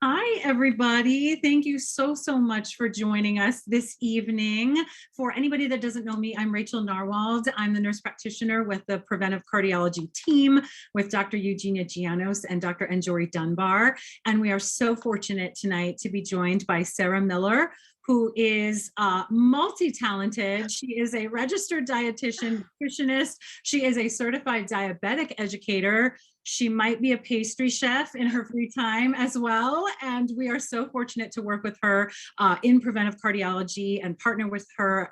Hi, everybody. Thank you so much for joining us this evening. For anybody that doesn't know me, I'm Rachel Narwald. I'm the nurse practitioner with the preventive cardiology team with Dr. Eugenia Gianos and Dr. Enjory Dunbar. And we are so fortunate tonight to be joined by Sarah Miller, who is multi-talented. She is a registered dietitian, nutritionist. She is a certified diabetic educator. She might be a pastry chef in her free time as well. And we are so fortunate to work with her in preventive cardiology and partner with her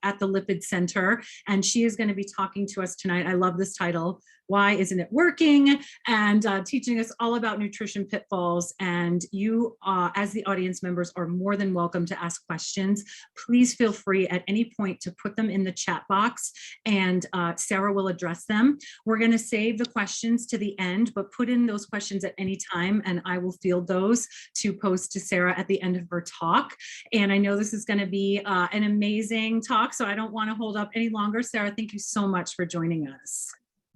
at the Lipid Center. And she is going to be talking to us tonight. I love this title. Why isn't it working? And teaching us all about nutrition pitfalls. And you, as the audience members, are more than welcome to ask questions. Please feel free at any point to put them in the chat box, and Sarah will address them. We're going to save the questions to the end, but put in those questions at any time, and I will field those to post to Sarah at the end of her talk. And I know this is going to be an amazing talk, so I don't want to hold up any longer. Sarah, thank you so much for joining us.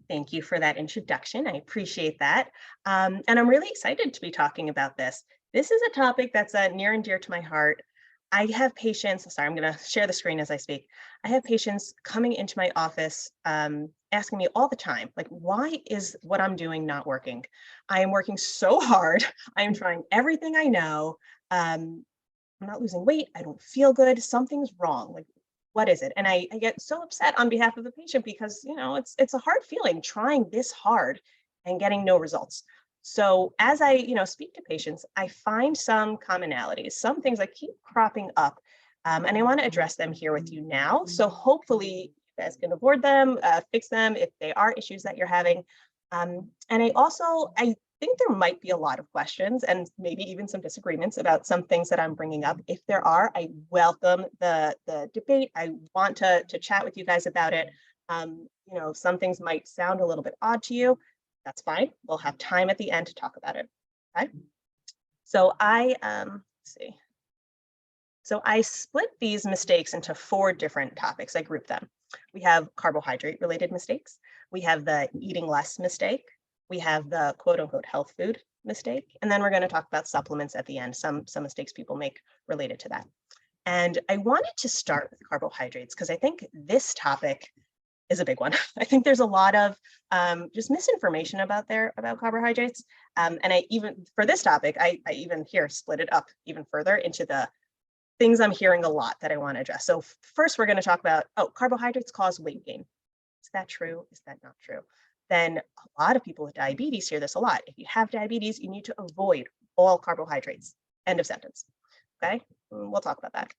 Thank you for that introduction. I appreciate that. And I'm really excited to be talking about this. This is a topic that's near and dear to my heart. I have patients, sorry, I'm going to share the screen as I speak. I have patients coming into my office asking me all the time, like, why is what I'm doing not working? I am working so hard. I am trying everything I know. I'm not losing weight. I don't feel good. Something's wrong. Like, what is it? And I get so upset on behalf of the patient because, you know, it's a hard feeling trying this hard and getting no results. So as I, speak to patients, I find some commonalities, some things that keep cropping up, and I want to address them here with you now. So hopefully you guys can avoid them, fix them if they are issues that you're having. And I think there might be a lot of questions and maybe even some disagreements about some things that I'm bringing up. If there are, I welcome the debate. I want to chat with you guys about it. Some things might sound a little bit odd to you. That's fine. We'll have time at the end to talk about it. Okay. So let's see. So I split these mistakes into 4 different topics. I grouped them. We have carbohydrate related mistakes. We have the eating less mistake. We have the quote unquote health food mistake. And then we're going to talk about supplements at the end, some mistakes people make related to that. And I wanted to start with carbohydrates because I think this topic is a big one. I think there's a lot of just misinformation about carbohydrates. And for this topic, I even here split it up even further into the things I'm hearing a lot that I want to address. So first we're going to talk about, carbohydrates cause weight gain. Is that true? Is that not true? Then a lot of people with diabetes hear this a lot. If you have diabetes, you need to avoid all carbohydrates. End of sentence. Okay, we'll talk about that.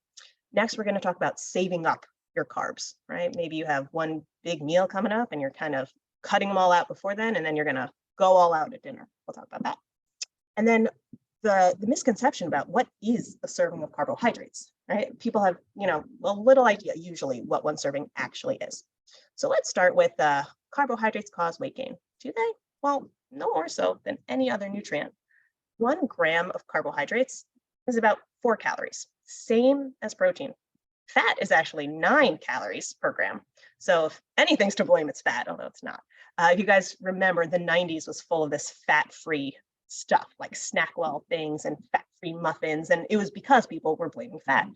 Next, we're going to talk about saving up your carbs, right? Maybe you have one big meal coming up and you're kind of cutting them all out before then, and then you're going to go all out at dinner. We'll talk about that. And then the misconception about what is a serving of carbohydrates, right? People have, a little idea usually what one serving actually is. So let's start with carbohydrates cause weight gain. Do they? Well, no more so than any other nutrient. 1 gram of carbohydrates is about 4 calories, same as protein. Fat is actually 9 calories per gram. So if anything's to blame, it's fat, although it's not. If you guys remember, the 90s was full of this fat-free stuff like Snackwell things and fat-free muffins. And it was because people were blaming fat.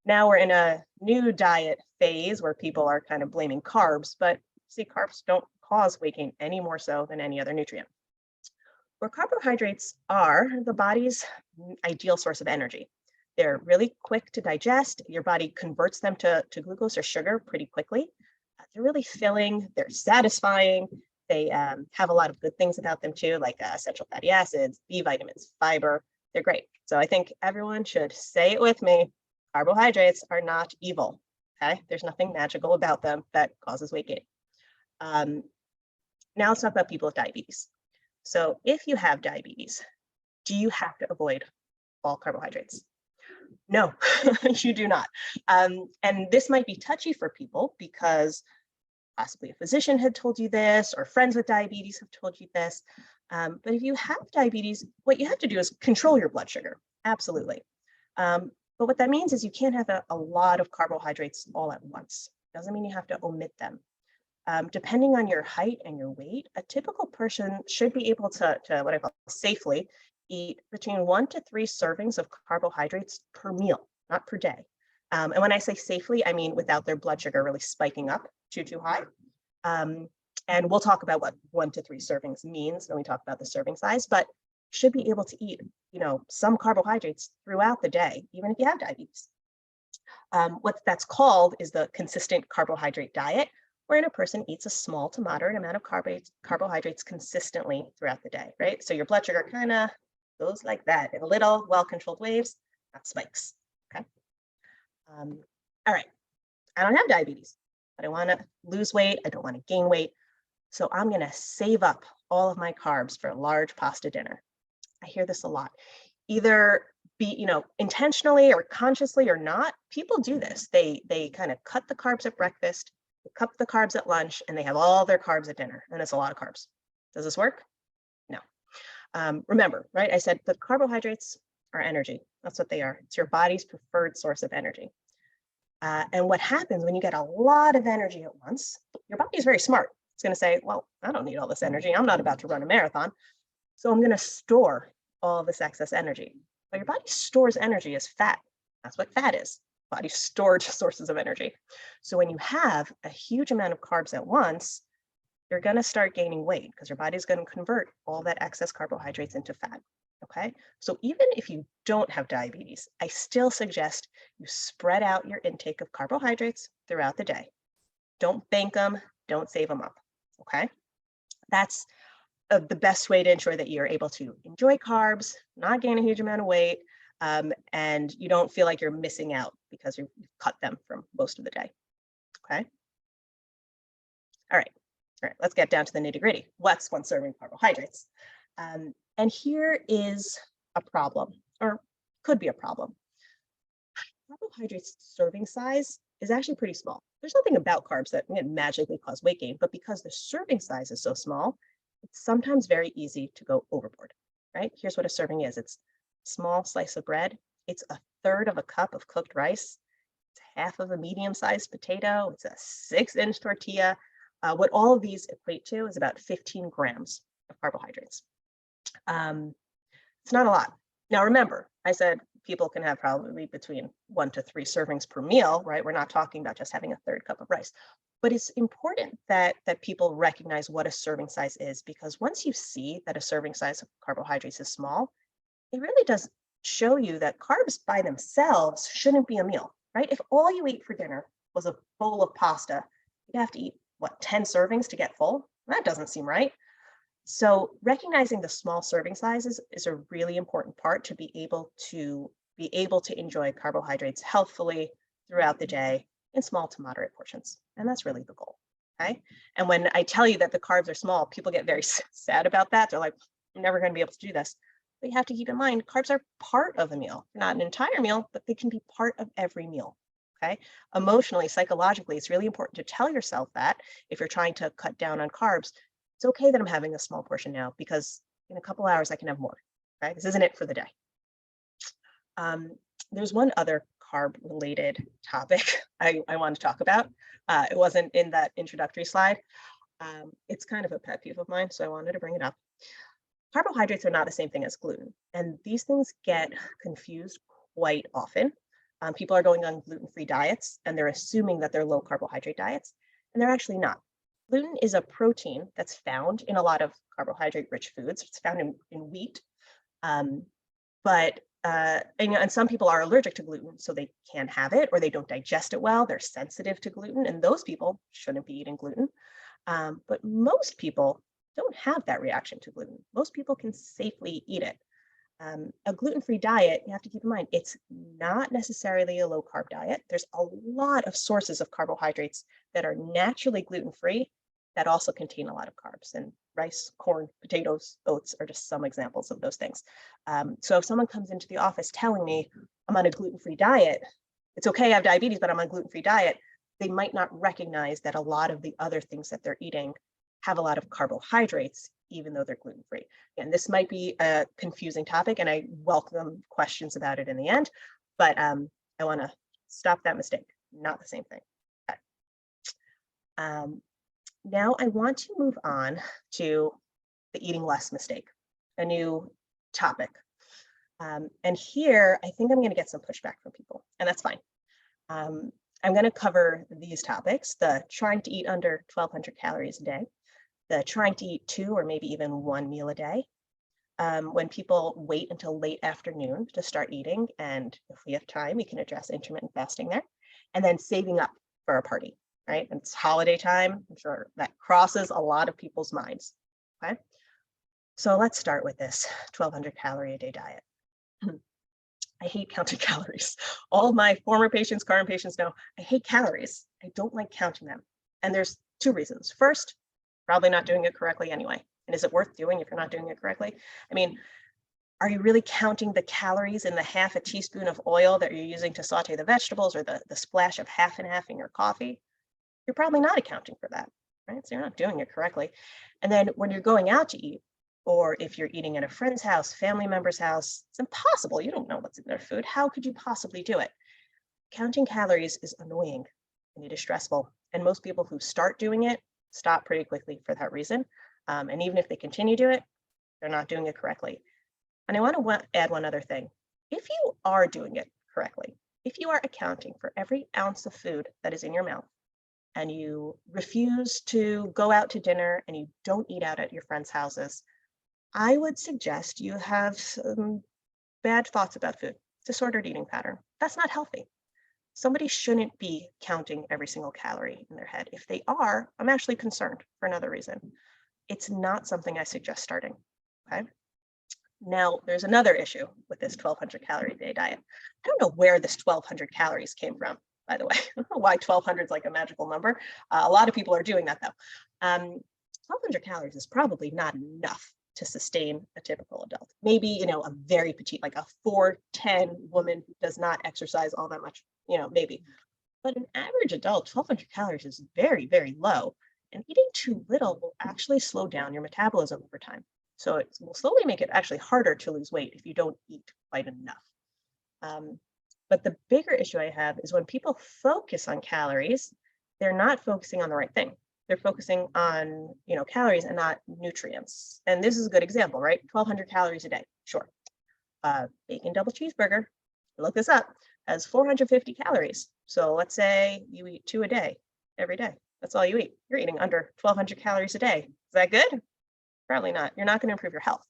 Now we're in a new diet phase where people are kind of blaming carbs, but see, carbs don't cause weight gain any more so than any other nutrient. Where carbohydrates are the body's ideal source of energy. They're really quick to digest. Your body converts them to glucose or sugar pretty quickly. They're really filling. They're satisfying. They have a lot of good things about them too, like essential fatty acids, B vitamins, fiber. They're great. So I think everyone should say it with me. Carbohydrates are not evil. Okay, there's nothing magical about them that causes weight gain. Now let's talk about people with diabetes. So if you have diabetes, do you have to avoid all carbohydrates? No, you do not. And this might be touchy for people because possibly a physician had told you this or friends with diabetes have told you this. But if you have diabetes, what you have to do is control your blood sugar. Absolutely. But what that means is you can't have a lot of carbohydrates all at once. Doesn't mean you have to omit them. Depending on your height and your weight, a typical person should be able to what I call safely eat between 1 to 3 servings of carbohydrates per meal, not per day. And when I say safely, I mean without their blood sugar really spiking up too high. Um, and we'll talk about what 1 to 3 servings means when we talk about the serving size, but should be able to eat, some carbohydrates throughout the day, even if you have diabetes. What that's called is the consistent carbohydrate diet, wherein a person eats a small to moderate amount of carbohydrates consistently throughout the day, right? So your blood sugar kind of goes like that in little well-controlled waves, not spikes, okay? All right, I don't have diabetes, but I want to lose weight. I don't want to gain weight. So I'm going to save up all of my carbs for a large pasta dinner. I hear this a lot. Either intentionally or consciously or not, people do this. They kind of cut the carbs at breakfast, they cut the carbs at lunch, and they have all their carbs at dinner. And it's a lot of carbs. Does this work? No. Remember, right? I said the carbohydrates are energy. That's what they are. It's your body's preferred source of energy. And what happens when you get a lot of energy at once, your body is very smart. It's going to say, well, I don't need all this energy. I'm not about to run a marathon. So I'm going to store all this excess energy. But your body stores energy as fat. That's what fat is. Body stored sources of energy. So when you have a huge amount of carbs at once, you're going to start gaining weight because your body's going to convert all that excess carbohydrates into fat. Okay. So even if you don't have diabetes, I still suggest you spread out your intake of carbohydrates throughout the day. Don't bank them. Don't save them up. Okay. That's the best way to ensure that you're able to enjoy carbs, not gain a huge amount of weight, and you don't feel like you're missing out because you've cut them from most of the day. Okay. All right. Let's get down to the nitty gritty. What's 1 serving of carbohydrates? And here is a problem, or could be a problem. Carbohydrates serving size is actually pretty small. There's nothing about carbs that magically cause weight gain, but because the serving size is so small, it's sometimes very easy to go overboard, right? Here's what a serving is. It's a small slice of bread. It's 1/3 of a cup of cooked rice. It's half of a medium-sized potato. It's a 6-inch tortilla. What all of these equate to is about 15 grams of carbohydrates. It's not a lot. Now, remember, I said people can have probably between 1 to 3 servings per meal, right? We're not talking about just having 1/3 cup of rice. But it's important that people recognize what a serving size is, because once you see that a serving size of carbohydrates is small, it really does show you that carbs by themselves shouldn't be a meal, right? If all you ate for dinner was a bowl of pasta, you'd have to eat, 10 servings to get full? That doesn't seem right. So recognizing the small serving sizes is a really important part to be able to enjoy carbohydrates healthfully throughout the day in small to moderate portions. And that's really the goal. Okay. And when I tell you that the carbs are small, people get very sad about that. They're like, I'm never going to be able to do this. But you have to keep in mind, carbs are part of the meal, not an entire meal, but they can be part of every meal. Okay. Emotionally, psychologically, it's really important to tell yourself that if you're trying to cut down on carbs, it's okay that I'm having a small portion now because in a couple hours I can have more. Okay. This isn't it for the day. There's one other carb related topic I want to talk about. It wasn't in that introductory slide. It's kind of a pet peeve of mine, so I wanted to bring it up. Carbohydrates are not the same thing as gluten, and these things get confused quite often. People are going on gluten-free diets and they're assuming that they're low carbohydrate diets, and they're actually not. Gluten is a protein that's found in a lot of carbohydrate rich foods. It's found in wheat, and some people are allergic to gluten, so they can't have it or they don't digest it well. They're sensitive to gluten, and those people shouldn't be eating gluten. But most people don't have that reaction to gluten. Most people can safely eat it. A gluten-free diet, you have to keep in mind, it's not necessarily a low carb diet. There's a lot of sources of carbohydrates that are naturally gluten-free that also contain a lot of carbs, and rice, corn, potatoes, oats are just some examples of those things. So if someone comes into the office telling me I'm on a gluten-free diet, it's okay, I have diabetes, but I'm on a gluten-free diet, they might not recognize that a lot of the other things that they're eating have a lot of carbohydrates, even though they're gluten-free. And this might be a confusing topic, and I welcome questions about it in the end, but I want to stop that mistake. Not the same thing. Okay. Now I want to move on to the eating less mistake, a new topic. And here, I think I'm going to get some pushback from people, and that's fine. I'm going to cover these topics: the trying to eat under 1,200 calories a day, the trying to eat 2 or maybe even 1 meal a day, when people wait until late afternoon to start eating, and if we have time, we can address intermittent fasting there, and then saving up for a party, right? And it's holiday time. I'm sure that crosses a lot of people's minds. Okay. So let's start with this 1,200 calorie a day diet. I hate counting calories. All my former patients, current patients know I hate calories. I don't like counting them. And there's 2 reasons. First, probably not doing it correctly anyway. And is it worth doing if you're not doing it correctly? I mean, are you really counting the calories in the half a teaspoon of oil that you're using to saute the vegetables, or the splash of half and half in your coffee? You're probably not accounting for that, right? So you're not doing it correctly. And then when you're going out to eat, or if you're eating at a friend's house, family member's house, it's impossible. You don't know what's in their food. How could you possibly do it? Counting calories is annoying and it is stressful. And most people who start doing it stop pretty quickly for that reason. And even if they continue to do it, they're not doing it correctly. And I want to add one other thing. If you are doing it correctly, if you are accounting for every ounce of food that is in your mouth, and you refuse to go out to dinner and you don't eat out at your friends' houses, I would suggest you have some bad thoughts about food, disordered eating pattern. That's not healthy. Somebody shouldn't be counting every single calorie in their head. If they are, I'm actually concerned for another reason. It's not something I suggest starting, okay? Now, there's another issue with this 1,200 calorie a day diet. I don't know where this 1,200 calories came from, by the way. I don't know why 1,200 is like a magical number. A lot of people are doing that though. 1,200 calories is probably not enough to sustain a typical adult. Maybe, a very petite, like a 4'10" woman who does not exercise all that much, maybe. But an average adult, 1,200 calories is very, very low. And eating too little will actually slow down your metabolism over time. So it will slowly make it actually harder to lose weight if you don't eat quite enough. But the bigger issue I have is when people focus on calories, they're not focusing on the right thing. They're focusing on, calories and not nutrients. And this is a good example, right? 1,200 calories a day, sure. Bacon double cheeseburger, look this up, has 450 calories. So let's say you eat 2 a day, every day. That's all you eat. You're eating under 1,200 calories a day. Is that good? Probably not. You're not going to improve your health.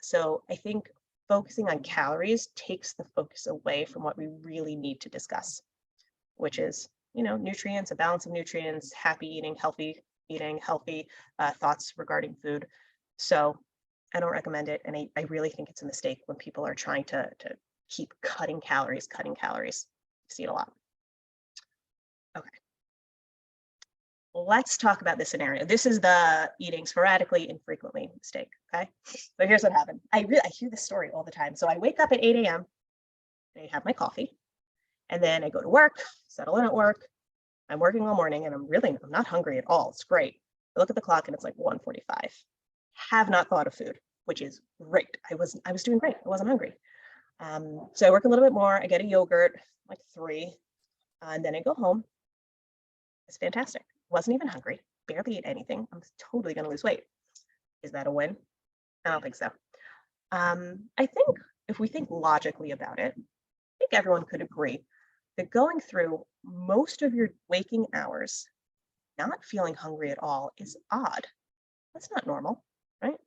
So I think focusing on calories takes the focus away from what we really need to discuss, which is, nutrients, a balance of nutrients, happy eating, healthy thoughts regarding food. So I don't recommend it. And I really think it's a mistake when people are trying to keep cutting calories. I see it a lot. Okay. Let's talk about this scenario. This is the eating sporadically, infrequently mistake. Okay. So here's what happened. I hear this story all the time. So I wake up at 8 a.m. I have my coffee, and then I go to work, settle in at work. I'm working all morning and I'm not hungry at all. It's great. I look at the clock and it's like 1:45. Have not thought of food, which is great. I was doing great. I wasn't hungry. So I work a little bit more. I get a yogurt, like 3, and then I go home. It's fantastic. Wasn't even hungry. Barely ate anything. I'm totally going to lose weight. Is that a win? I don't think so. I think if we think logically about it, I think everyone could agree that going through most of your waking hours not feeling hungry at all is odd. That's not normal, right?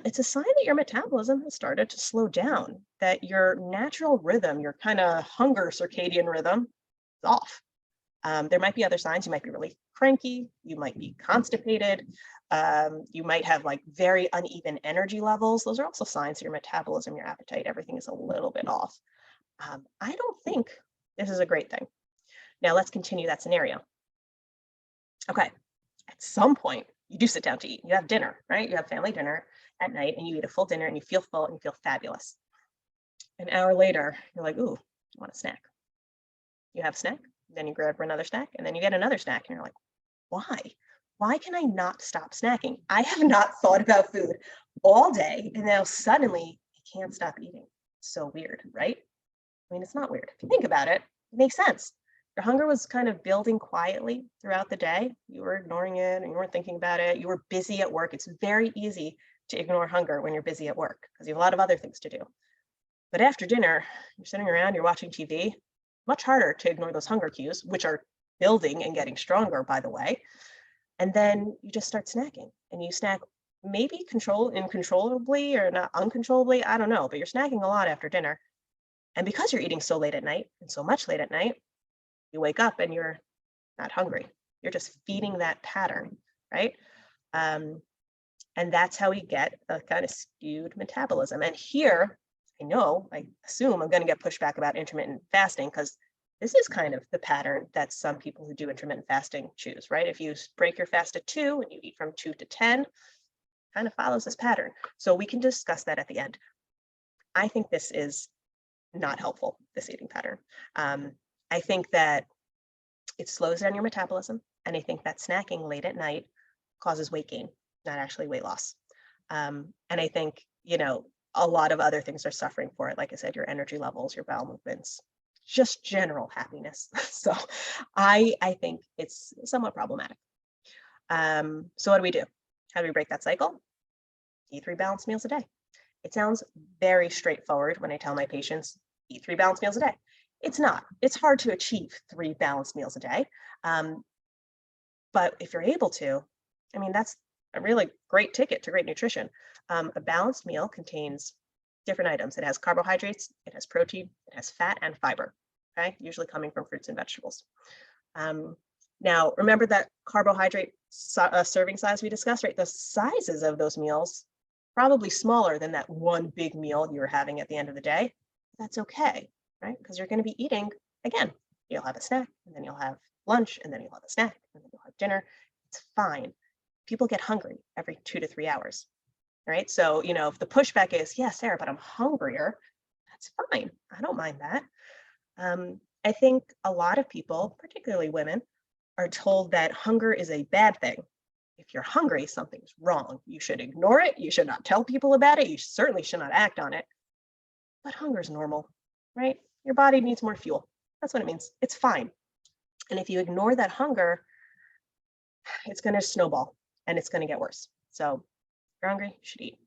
It's a sign that your metabolism has started to slow down, that your natural rhythm, your kind of hunger circadian rhythm is off. There might be other signs. You might be really cranky. You might be constipated. You might have like very uneven energy levels. Those are also signs that your metabolism, your appetite, everything is a little bit off. I don't think this is a great thing. Now let's continue that scenario. Okay, at some point, you do sit down to eat. You have dinner, right? You have family dinner at night and you eat a full dinner and you feel full and you feel fabulous. An hour later, you're like, ooh, I want a snack. You have a snack, then you grab another snack, and then you get another snack, and you're like, why? Why can I not stop snacking? I have not thought about food all day, and now suddenly I can't stop eating. So weird, right? I mean, it's not weird. If you think about it, it makes sense. Your hunger was kind of building quietly throughout the day. You were ignoring it and you weren't thinking about it. You were busy at work. It's very easy to ignore hunger when you're busy at work because you have a lot of other things to do. But after dinner, you're sitting around, you're watching TV, much harder to ignore those hunger cues, which are building and getting stronger, by the way. And then you just start snacking and you snack maybe uncontrollably or not uncontrollably, I don't know, but you're snacking a lot after dinner. And because you're eating so late at night and so much late at night, you wake up and you're not hungry. You're just feeding that pattern, right? And that's how we get a kind of skewed metabolism. And here, I assume I'm going to get pushback about intermittent fasting because this is kind of the pattern that some people who do intermittent fasting choose, right? If you break your fast at 2 and you eat from 2 to 10, kind of follows this pattern. So we can discuss that at the end. I think this is not helpful, this eating pattern. I think that it slows down your metabolism. And I think that snacking late at night causes weight gain, not actually weight loss. And I think, a lot of other things are suffering for it. Like I said, your energy levels, your bowel movements, just general happiness. So I think it's somewhat problematic. So what do we do? How do we break that cycle? Eat 3 balanced meals a day. It sounds very straightforward when I tell my patients, eat 3 balanced meals a day. It's not. It's hard to achieve 3 balanced meals a day. But if you're able to, that's a really great ticket to great nutrition. A balanced meal contains different items. It has carbohydrates, it has protein, it has fat and fiber, okay? Usually coming from fruits and vegetables. Now, remember that carbohydrate serving size we discussed, right? The sizes of those meals, probably smaller than that one big meal you were having at the end of the day. That's okay, right? Because you're going to be eating, again, you'll have a snack, and then you'll have lunch, and then you'll have a snack, and then you'll have dinner. It's fine. People get hungry every 2 to 3 hours, right? So, if the pushback is, yeah, Sarah, but I'm hungrier, that's fine. I don't mind that. I think a lot of people, particularly women, are told that hunger is a bad thing. If you're hungry, something's wrong. You should ignore it. You should not tell people about it. You certainly should not act on it. But hunger is normal, right? Your body needs more fuel. That's what it means. It's fine. And if you ignore that hunger, it's going to snowball and it's going to get worse. So if you're hungry, you should eat.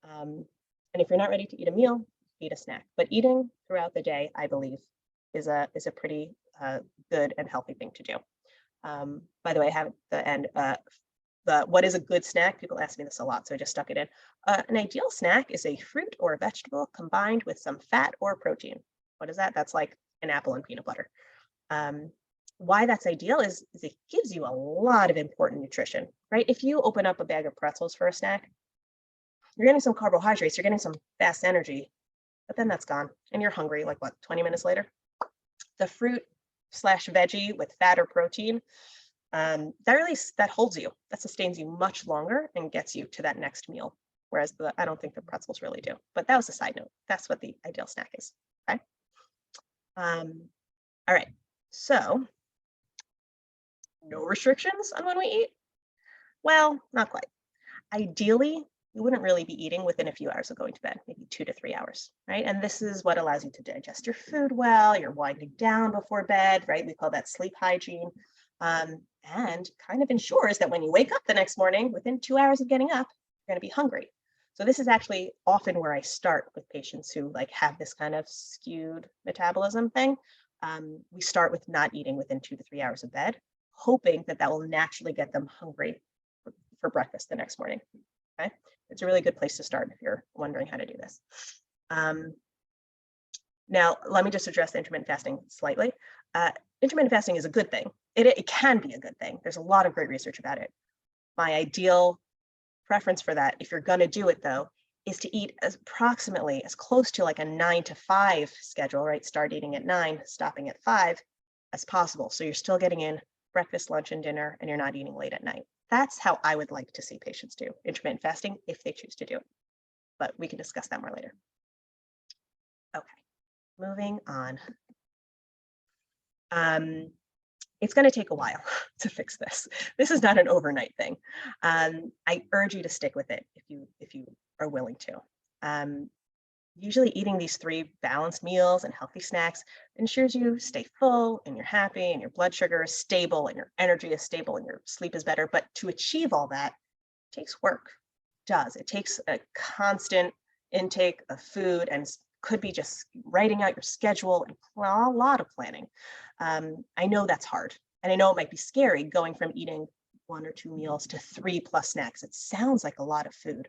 And if you're not ready to eat a meal, eat a snack. But eating throughout the day, I believe, is a pretty good and healthy thing to do. By the way, I have at the end, what is a good snack? People ask me this a lot, so I just stuck it in. An ideal snack is a fruit or a vegetable combined with some fat or protein. What is that? That's like an apple and peanut butter. Why that's ideal is it gives you a lot of important nutrition, right? If you open up a bag of pretzels for a snack, you're getting some carbohydrates, you're getting some fast energy, but then that's gone and you're hungry like 20 minutes later? The fruit/veggie with fat or protein, that holds you, that sustains you much longer and gets you to that next meal. Whereas I don't think the pretzels really do, but that was a side note. That's what the ideal snack is, okay? All right, so no restrictions on when we eat? Well, not quite. Ideally, you wouldn't really be eating within a few hours of going to bed, maybe 2 to 3 hours, right? And this is what allows you to digest your food well, you're winding down before bed, right? We call that sleep hygiene. And kind of ensures that when you wake up the next morning, within 2 hours of getting up, you're going to be hungry. So this is actually often where I start with patients who have this kind of skewed metabolism thing. We start with not eating within 2 to 3 hours of bed, hoping that will naturally get them hungry for breakfast the next morning. Okay, it's a really good place to start if you're wondering how to do this. Now, let me just address the intermittent fasting slightly. Intermittent fasting is a good thing. It can be a good thing. There's a lot of great research about it. My ideal preference for that, if you're going to do it though, is to eat approximately as close to like a 9 to 5 schedule, right? Start eating at 9, stopping at 5 as possible. So you're still getting in breakfast, lunch, and dinner, and you're not eating late at night. That's how I would like to see patients do intermittent fasting if they choose to do it. But we can discuss that more later. Okay, moving on. It's going to take a while to fix this. This is not an overnight thing. I urge you to stick with it if you are willing to. Usually eating these 3 balanced meals and healthy snacks ensures you stay full and you're happy and your blood sugar is stable and your energy is stable and your sleep is better. But to achieve all that takes work. does. It takes a constant intake of food and could be just writing out your schedule and a lot of planning. I know that's hard. And I know it might be scary going from eating 1 or 2 meals to 3+ snacks. It sounds like a lot of food,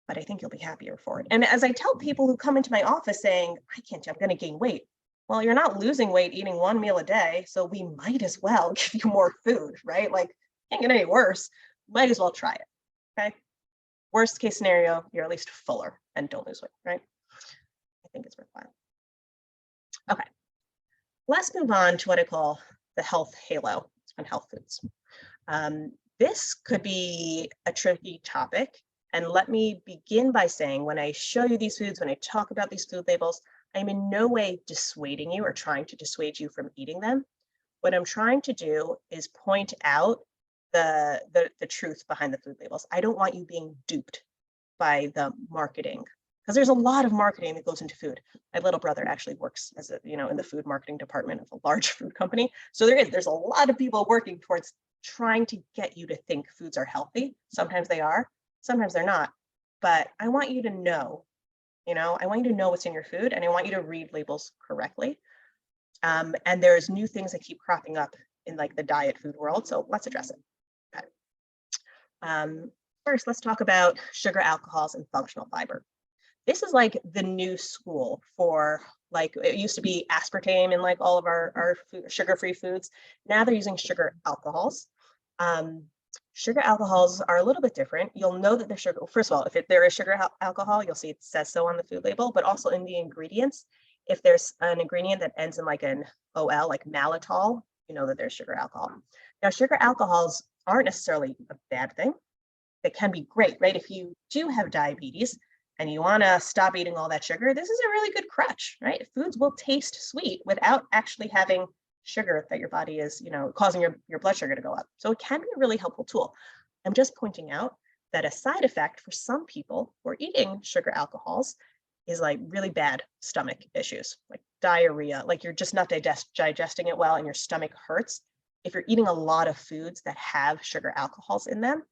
but I think you'll be happier for it. And as I tell people who come into my office saying, I can't, I'm going to gain weight. Well, you're not losing weight eating 1 meal a day, so we might as well give you more food, right? Like, can't get any worse. Might as well try it, okay? Worst case scenario, you're at least fuller and don't lose weight, right? I think it's worthwhile. Okay, let's move on to what I call the health halo on health foods. This could be a tricky topic. And let me begin by saying, when I show you these foods, when I talk about these food labels, I'm in no way dissuading you or trying to dissuade you from eating them. What I'm trying to do is point out the truth behind the food labels. I don't want you being duped by the marketing, because there's a lot of marketing that goes into food. My little brother actually works as in the food marketing department of a large food company. So there's a lot of people working towards trying to get you to think foods are healthy. Sometimes they are, sometimes they're not. But I want you to know, I want you to know what's in your food, and I want you to read labels correctly. And there's new things that keep cropping up in like the diet food world. So let's address it. Okay. First, let's talk about sugar, alcohols, and functional fiber. This is like the new school for, like, it used to be aspartame in like all of our sugar-free foods. Now they're using sugar alcohols. Sugar alcohols are a little bit different. You'll know that they're sugar. First of all, if there is sugar alcohol, you'll see it says so on the food label, but also in the ingredients. If there's an ingredient that ends in like an OL, like maltitol, you know that there's sugar alcohol. Now, sugar alcohols aren't necessarily a bad thing. They can be great, right? If you do have diabetes and you want to stop eating all that sugar, this is a really good crutch, right? Foods will taste sweet without actually having sugar that your body is, causing your blood sugar to go up. So it can be a really helpful tool. I'm just pointing out that a side effect for some people who are eating sugar alcohols is like really bad stomach issues, like diarrhea, like you're just not digesting it well and your stomach hurts. If you're eating a lot of foods that have sugar alcohols in them,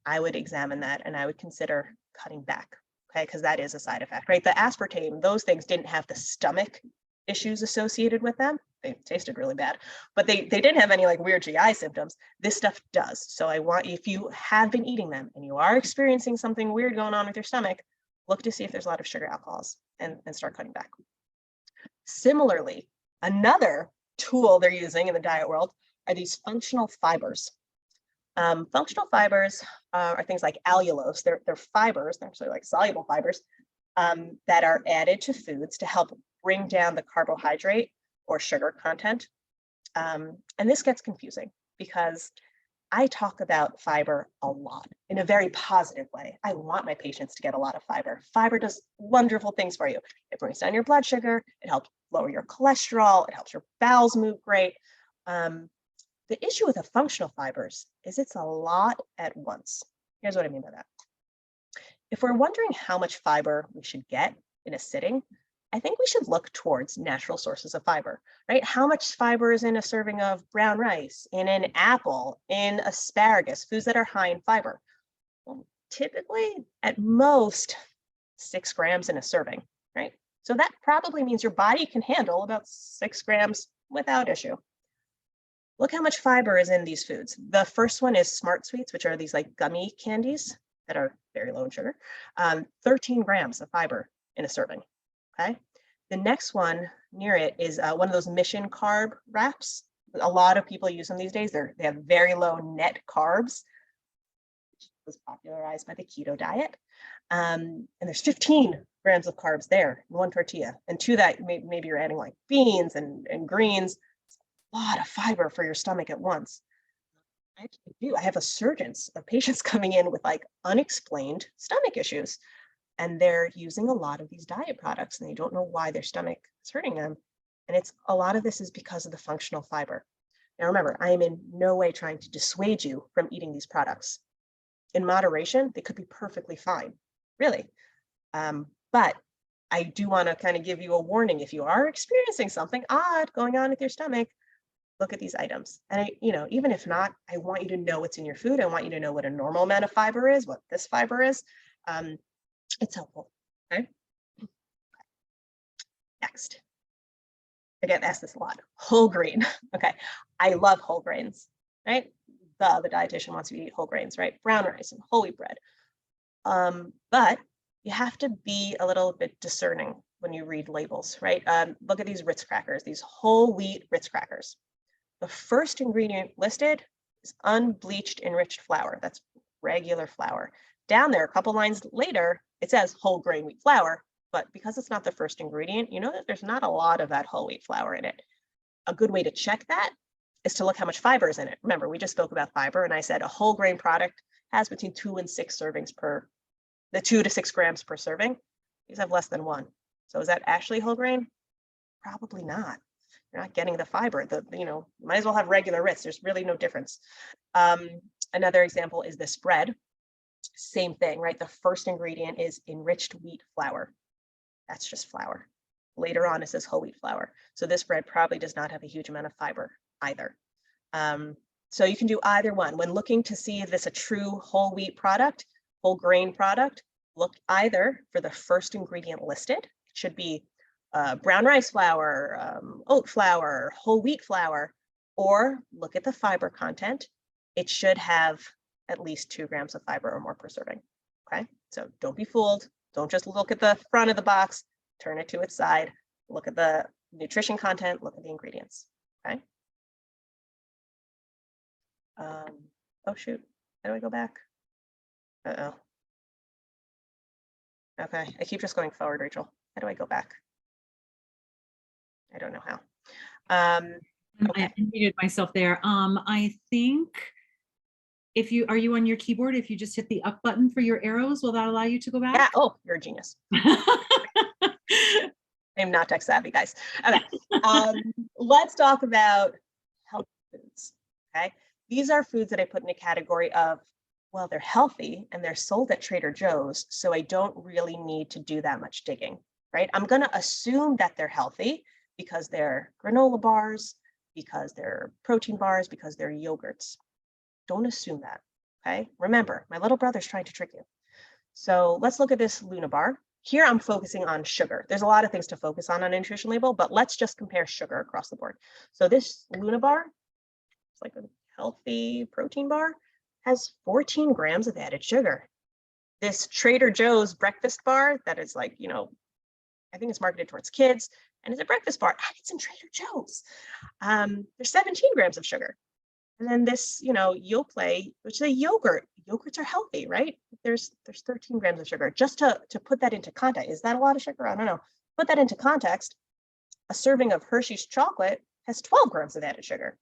I would examine that and I would consider cutting back, okay? Because that is a side effect, right? The aspartame, those things didn't have the stomach issues associated with them. They tasted really bad, but they didn't have any like weird GI symptoms. This stuff does. So I want, if you have been eating them and you are experiencing something weird going on with your stomach, look to see if there's a lot of sugar alcohols and start cutting back. Similarly, another tool they're using in the diet world are these functional fibers. Functional fibers are things like allulose. They're fibers, they're actually like soluble fibers that are added to foods to help bring down the carbohydrate or sugar content. And this gets confusing because I talk about fiber a lot in a very positive way. I want my patients to get a lot of fiber. Fiber does wonderful things for you. It brings down your blood sugar. It helps lower your cholesterol. It helps your bowels move great. The issue with the functional fibers is it's a lot at once. Here's what I mean by that. If we're wondering how much fiber we should get in a sitting, I think we should look towards natural sources of fiber, right? How much fiber is in a serving of brown rice, in an apple, in asparagus, foods that are high in fiber? Well, typically, at most, 6 grams in a serving, right? So that probably means your body can handle about 6 grams without issue. Look how much fiber is in these foods. The first one is Smart Sweets, which are these like gummy candies that are very low in sugar. 13 grams of fiber in a serving, okay? The next one near it is one of those Mission carb wraps. A lot of people use them these days. They have very low net carbs, which was popularized by the keto diet. And there's 15 grams of carbs there in one tortilla. And to that, maybe you're adding like beans and greens. A lot of fiber for your stomach at once. I actually do. I have a surge of patients coming in with like unexplained stomach issues, and they're using a lot of these diet products and they don't know why their stomach is hurting them. And it's a lot of this is because of the functional fiber. Now, remember, I am in no way trying to dissuade you from eating these products. In moderation, they could be perfectly fine, really. But I do want to kind of give you a warning. If you are experiencing something odd going on with your stomach, look at these items. And even if not, I want you to know what's in your food. I want you to know what a normal amount of fiber is, what this fiber is. It's helpful. Okay. Next. I get asked this a lot. Whole grain. Okay. I love whole grains, right? The dietitian wants you to eat whole grains, right? Brown rice and whole wheat bread. But you have to be a little bit discerning when you read labels, right? Look at these Ritz crackers, these whole wheat Ritz crackers. The first ingredient listed is unbleached enriched flour. That's regular flour. Down there, a couple lines later, it says whole grain wheat flour, but because it's not the first ingredient, you know that there's not a lot of that whole wheat flour in it. A good way to check that is to look how much fiber is in it. Remember, we just spoke about fiber, and I said a whole grain product has between 2 and 6 servings per, the 2 to 6 grams per serving. These have less than 1. So is that actually whole grain? Probably not. You're not getting the fiber. You might as well have regular Ritz. There's really no difference. Another example is this bread. Same thing, right? The first ingredient is enriched wheat flour. That's just flour. Later on, it says whole wheat flour. So this bread probably does not have a huge amount of fiber either. So you can do either one. When looking to see if it's a true whole wheat product, whole grain product, look either for the first ingredient listed. It should be brown rice flour, oat flour, whole wheat flour, or look at the fiber content. It should have at least 2 grams of fiber or more per serving. Okay, so don't be fooled. Don't just look at the front of the box, turn it to its side, look at the nutrition content, look at the ingredients. Okay. Oh shoot, how do I go back? Uh-oh. Okay, I keep just going forward, Rachel. How do I go back? I don't know how. Okay. I muted myself there. I think are you on your keyboard? If you just hit the up button for your arrows, will that allow you to go back? Yeah. Oh, you're a genius. I'm not tech savvy, guys. Okay. Let's talk about healthy foods. Okay. These are foods that I put in a category of, well, they're healthy and they're sold at Trader Joe's, so I don't really need to do that much digging, right? I'm going to assume that they're healthy because they're granola bars, because they're protein bars, because they're yogurts. Don't assume that, okay? Remember, my little brother's trying to trick you. So let's look at this Luna bar. Here I'm focusing on sugar. There's a lot of things to focus on a nutrition label, but let's just compare sugar across the board. So this Luna bar, it's like a healthy protein bar, has 14 grams of added sugar. This Trader Joe's breakfast bar that is like, I think it's marketed towards kids, and it's a breakfast bar, and it's in Trader Joe's. There's 17 grams of sugar. And then this, Yoplait, which is a yogurt. Yogurts are healthy, right? There's 13 grams of sugar. Just to put that into context, is that a lot of sugar? I don't know. Put that into context, a serving of Hershey's chocolate has 12 grams of added sugar.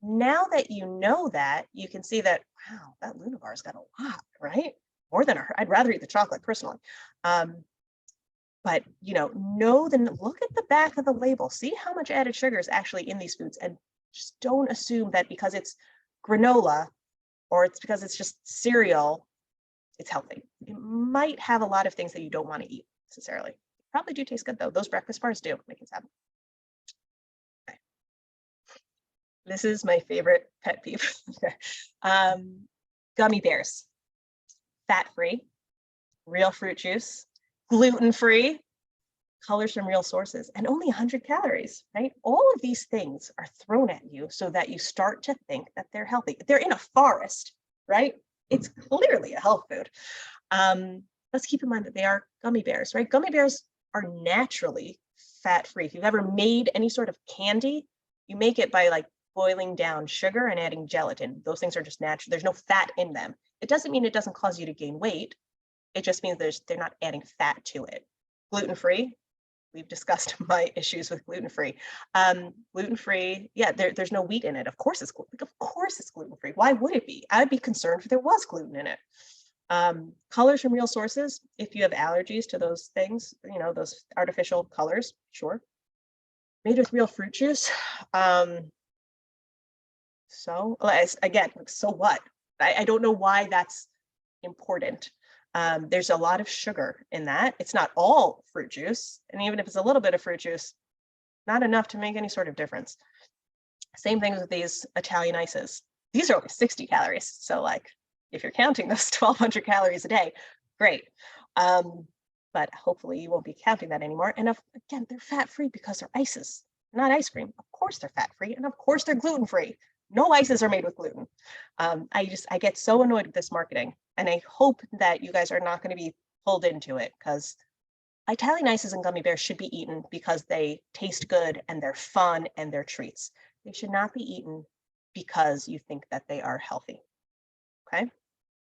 Now that you know that, you can see that, wow, that Luna bar's got a lot, right? More than I'd rather eat the chocolate personally. But look at the back of the label. See how much added sugar is actually in these foods, and just don't assume that because it's granola or it's because it's just cereal, it's healthy. It might have a lot of things that you don't want to eat necessarily. Probably do taste good though. Those breakfast bars do make it happen. Okay. This is my favorite pet peeve. Gummy bears, fat-free, real fruit juice, gluten-free, colors from real sources, and only 100 calories, right? All of these things are thrown at you so that you start to think that they're healthy. They're in a forest, right? It's clearly a health food. Let's keep in mind that they are gummy bears, right? Gummy bears are naturally fat-free. If you've ever made any sort of candy, you make it by like boiling down sugar and adding gelatin. Those things are just natural. There's no fat in them. It doesn't mean it doesn't cause you to gain weight. It just means they're not adding fat to it. Gluten-free. We've discussed my issues with gluten-free. Gluten-free, yeah, there's no wheat in it. Of course it's gluten-free. Why would it be? I'd be concerned if there was gluten in it. Colors from real sources. If you have allergies to those things, those artificial colors, sure. Made with real fruit juice. So again, so what? I don't know why that's important. There's a lot of sugar in that. It's not all fruit juice. And even if it's a little bit of fruit juice, not enough to make any sort of difference. Same thing with these Italian ices. These are only 60 calories. So like, if you're counting those 1,200 calories a day, great. But hopefully you won't be counting that anymore. And again, they're fat-free because they're ices, not ice cream. Of course they're fat-free, and of course they're gluten-free. No ices are made with gluten. I get so annoyed with this marketing, and I hope that you guys are not going to be pulled into it, because Italian ices and gummy bears should be eaten because they taste good and they're fun and they're treats. They should not be eaten because you think that they are healthy. Okay?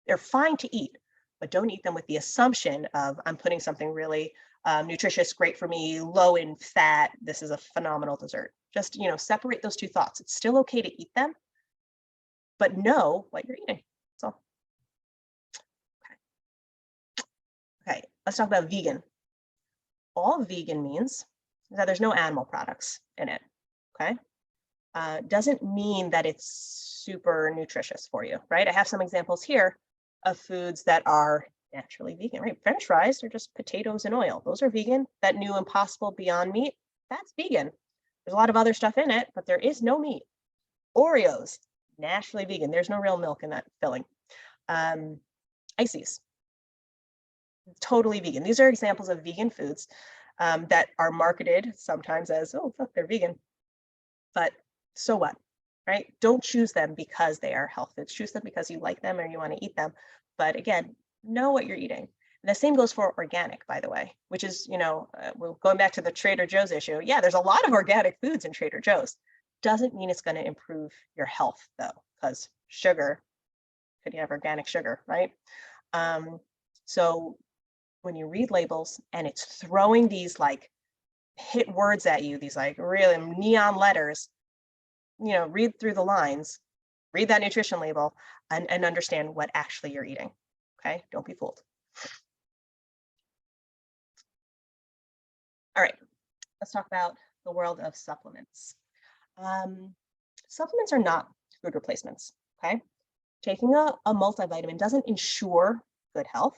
They're fine to eat, but don't eat them with the assumption of, I'm putting something really nutritious, great for me, low in fat. This is a phenomenal dessert. Just, separate those two thoughts. It's still okay to eat them, but know what you're eating. So, okay, let's talk about vegan. All vegan means is that there's no animal products in it. Okay. Doesn't mean that it's super nutritious for you, right? I have some examples here of foods that are naturally vegan, right? French fries are just potatoes and oil. Those are vegan. That new Impossible Beyond Meat, that's vegan. There's a lot of other stuff in it, but there is no meat. Oreos, naturally vegan. There's no real milk in that filling. Ices, totally vegan. These are examples of vegan foods that are marketed sometimes as, oh, look, they're vegan. But so what, right? Don't choose them because they are health foods. Choose them because you like them or you want to eat them. But again, know what you're eating. And the same goes for organic, by the way, which is, we're going back to the Trader Joe's issue. Yeah, there's a lot of organic foods in Trader Joe's. Doesn't mean it's going to improve your health, though, because sugar, could you have organic sugar, right? So when you read labels and it's throwing these like hit words at you, these like really neon letters, read through the lines, read that nutrition label, and understand what actually you're eating. Okay, don't be fooled. All right, let's talk about the world of supplements. Supplements are not food replacements. Okay, taking a multivitamin doesn't ensure good health.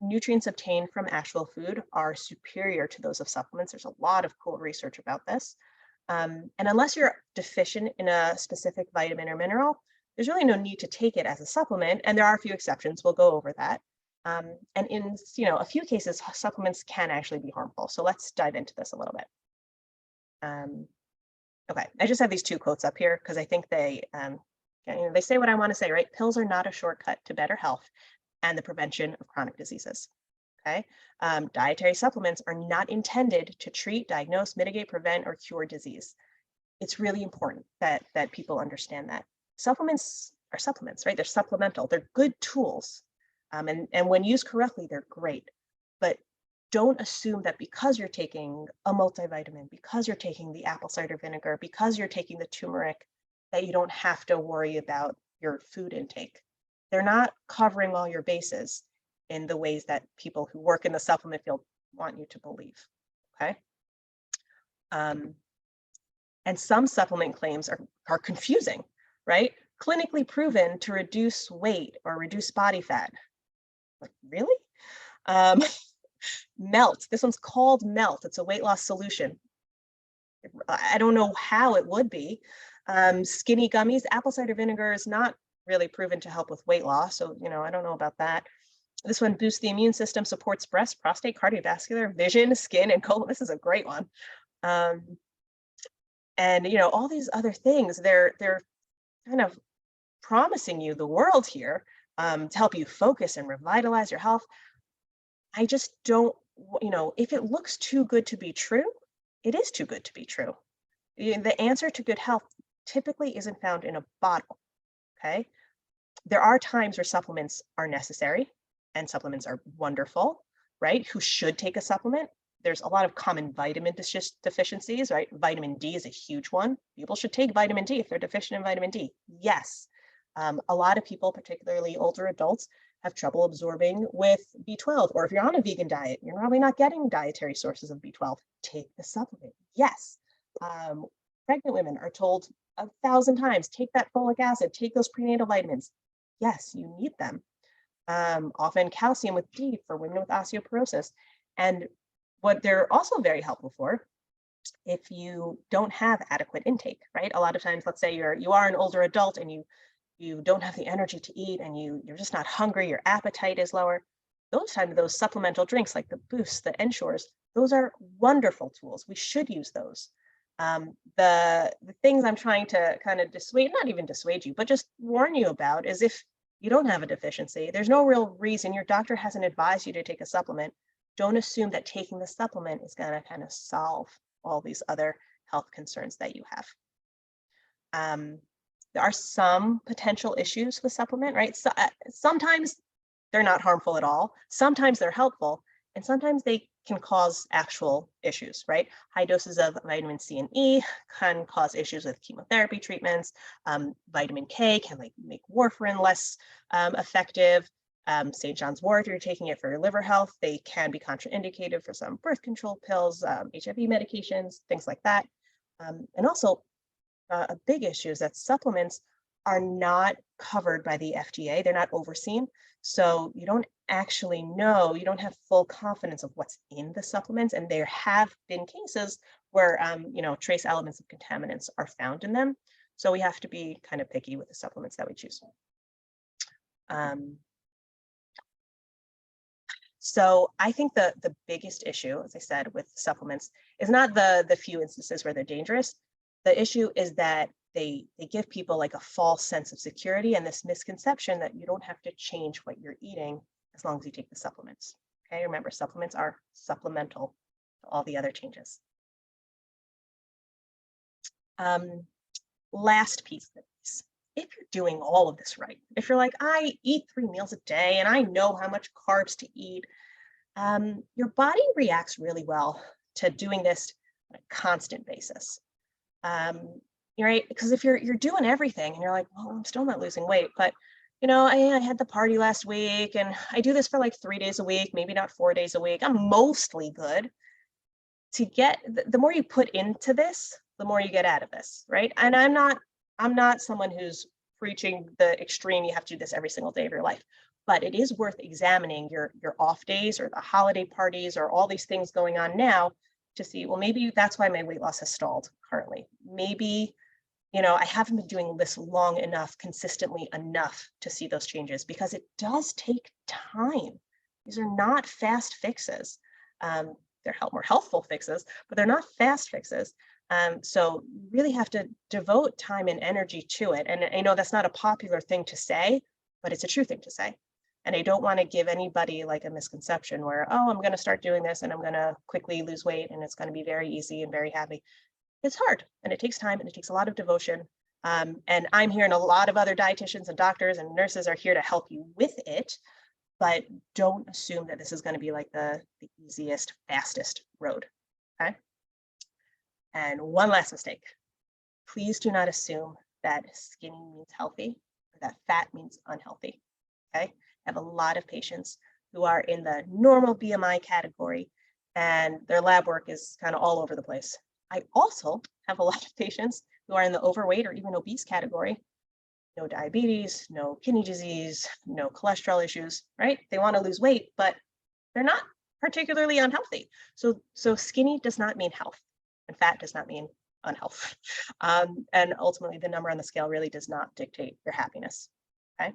Nutrients obtained from actual food are superior to those of supplements. There's a lot of cool research about this. And unless you're deficient in a specific vitamin or mineral, there's really no need to take it as a supplement. And there are a few exceptions. We'll go over that. And in a few cases, supplements can actually be harmful. So let's dive into this a little bit. Okay, I just have these two quotes up here because I think they say what I want to say, right? Pills are not a shortcut to better health and the prevention of chronic diseases. Okay, dietary supplements are not intended to treat, diagnose, mitigate, prevent, or cure disease. It's really important that people understand that. Supplements are supplements, right? They're supplemental. They're good tools. And when used correctly, they're great. But don't assume that because you're taking a multivitamin, because you're taking the apple cider vinegar, because you're taking the turmeric, that you don't have to worry about your food intake. They're not covering all your bases in the ways that people who work in the supplement field want you to believe, okay? And some supplement claims are confusing, right? Clinically proven to reduce weight or reduce body fat. Like, really? Melt, this one's called Melt. It's a weight loss solution. I don't know how it would be. Skinny gummies, apple cider vinegar is not really proven to help with weight loss. So, I don't know about that. This one boosts the immune system, supports breast, prostate, cardiovascular, vision, skin, and colon. This is a great one. And all these other things, they're kind of promising you the world here to help you focus and revitalize your health. I just don't, if it looks too good to be true, it is too good to be true. The answer to good health typically isn't found in a bottle, okay? There are times where supplements are necessary and supplements are wonderful, right? Who should take a supplement? There's a lot of common vitamin deficiencies, right? Vitamin D is a huge one. People should take vitamin D if they're deficient in vitamin D. Yes. A lot of people, particularly older adults, have trouble absorbing with B12, or if you're on a vegan diet, you're probably not getting dietary sources of B12. Take the supplement. Yes. Pregnant women are told 1,000 times, take that folic acid, take those prenatal vitamins. Yes, you need them. Often calcium with D for women with osteoporosis. And what they're also very helpful for if you don't have adequate intake, right? A lot of times, let's say you are an older adult and you don't have the energy to eat and you're just not hungry, your appetite is lower. Those supplemental drinks like the Boosts, the Ensures, those are wonderful tools. We should use those. The things I'm trying to kind of dissuade, not even dissuade you, but just warn you about is if you don't have a deficiency, there's no real reason, your doctor hasn't advised you to take a supplement. Don't assume that taking the supplement is going to kind of solve all these other health concerns that you have. There are some potential issues with supplement, right? So, sometimes they're not harmful at all. Sometimes they're helpful, and sometimes they can cause actual issues, right? High doses of vitamin C and E can cause issues with chemotherapy treatments. Vitamin K can make warfarin less effective. St. John's wort, if you're taking it for your liver health, they can be contraindicated for some birth control pills, HIV medications, things like that. And also, a big issue is that supplements are not covered by the FDA. They're not overseen. So you don't actually know, you don't have full confidence of what's in the supplements. And there have been cases where, trace elements of contaminants are found in them. So we have to be kind of picky with the supplements that we choose. So I think the biggest issue, as I said, with supplements is not the few instances where they're dangerous. The issue is that they give people like a false sense of security and this misconception that you don't have to change what you're eating as long as you take the supplements. Okay, remember, supplements are supplemental to all the other changes. Last piece of this, if you're doing all of this right, if you're like, I eat 3 meals a day and I know how much carbs to eat, your body reacts really well to doing this on a constant basis. Right? Because if you're doing everything and you're like, well, I'm still not losing weight, but I had the party last week and I do this for like 3 days a week, maybe not 4 days a week. I'm mostly good. To get the more you put into this, the more you get out of this, right? And I'm not someone who's preaching the extreme, you have to do this every single day of your life, but it is worth examining your off days or the holiday parties or all these things going on now to see, well, maybe that's why my weight loss has stalled currently. Maybe, I haven't been doing this long enough, consistently enough to see those changes, because it does take time. These are not fast fixes. They're more healthful fixes, but they're not fast fixes. So you really have to devote time and energy to it. And I know that's not a popular thing to say, but it's a true thing to say. And I don't want to give anybody like a misconception where, oh, I'm going to start doing this and I'm going to quickly lose weight and it's going to be very easy and very happy. It's hard and it takes time and it takes a lot of devotion. And I'm here and a lot of other dietitians and doctors and nurses are here to help you with it. But don't assume that this is going to be like the easiest, fastest road. Okay. And one last mistake. Please do not assume that skinny means healthy or that fat means unhealthy. Okay. I have a lot of patients who are in the normal BMI category and their lab work is kind of all over the place. I also have a lot of patients who are in the overweight or even obese category. No diabetes, no kidney disease, no cholesterol issues, right? They want to lose weight, but they're not particularly unhealthy. So skinny does not mean health and fat does not mean unhealth. And ultimately the number on the scale really does not dictate your happiness, okay?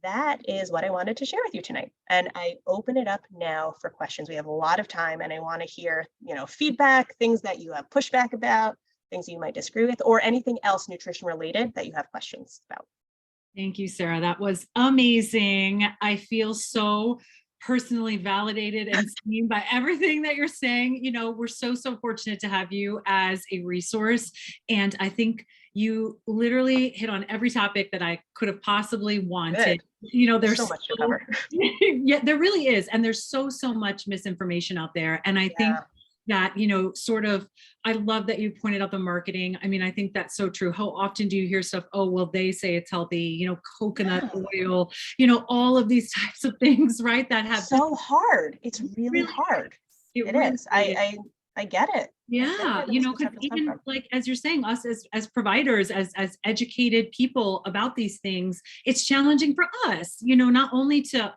That is what I wanted to share with you tonight. And I open it up now for questions. We have a lot of time and I want to hear, feedback, things that you have pushback about, things you might disagree with, or anything else nutrition related that you have questions about. Thank you, Sarah. That was amazing. I feel so personally validated and seen by everything that you're saying. We're so fortunate to have you as a resource. And I think you literally hit on every topic that I could have possibly wanted. Good. There's so much to cover. Yeah, there really is. And there's so much misinformation out there. And I think that, I love that you pointed out the marketing. I mean, I think that's so true. How often do you hear stuff? Oh, well, they say it's healthy, coconut oil, all of these types of things, right? That have so hard. It's really hard. It is. I get it. That's right Yeah, where the you know, because misconceptions come even from. like as you're saying, us as providers, as educated people about these things, it's challenging for us, you know, not only to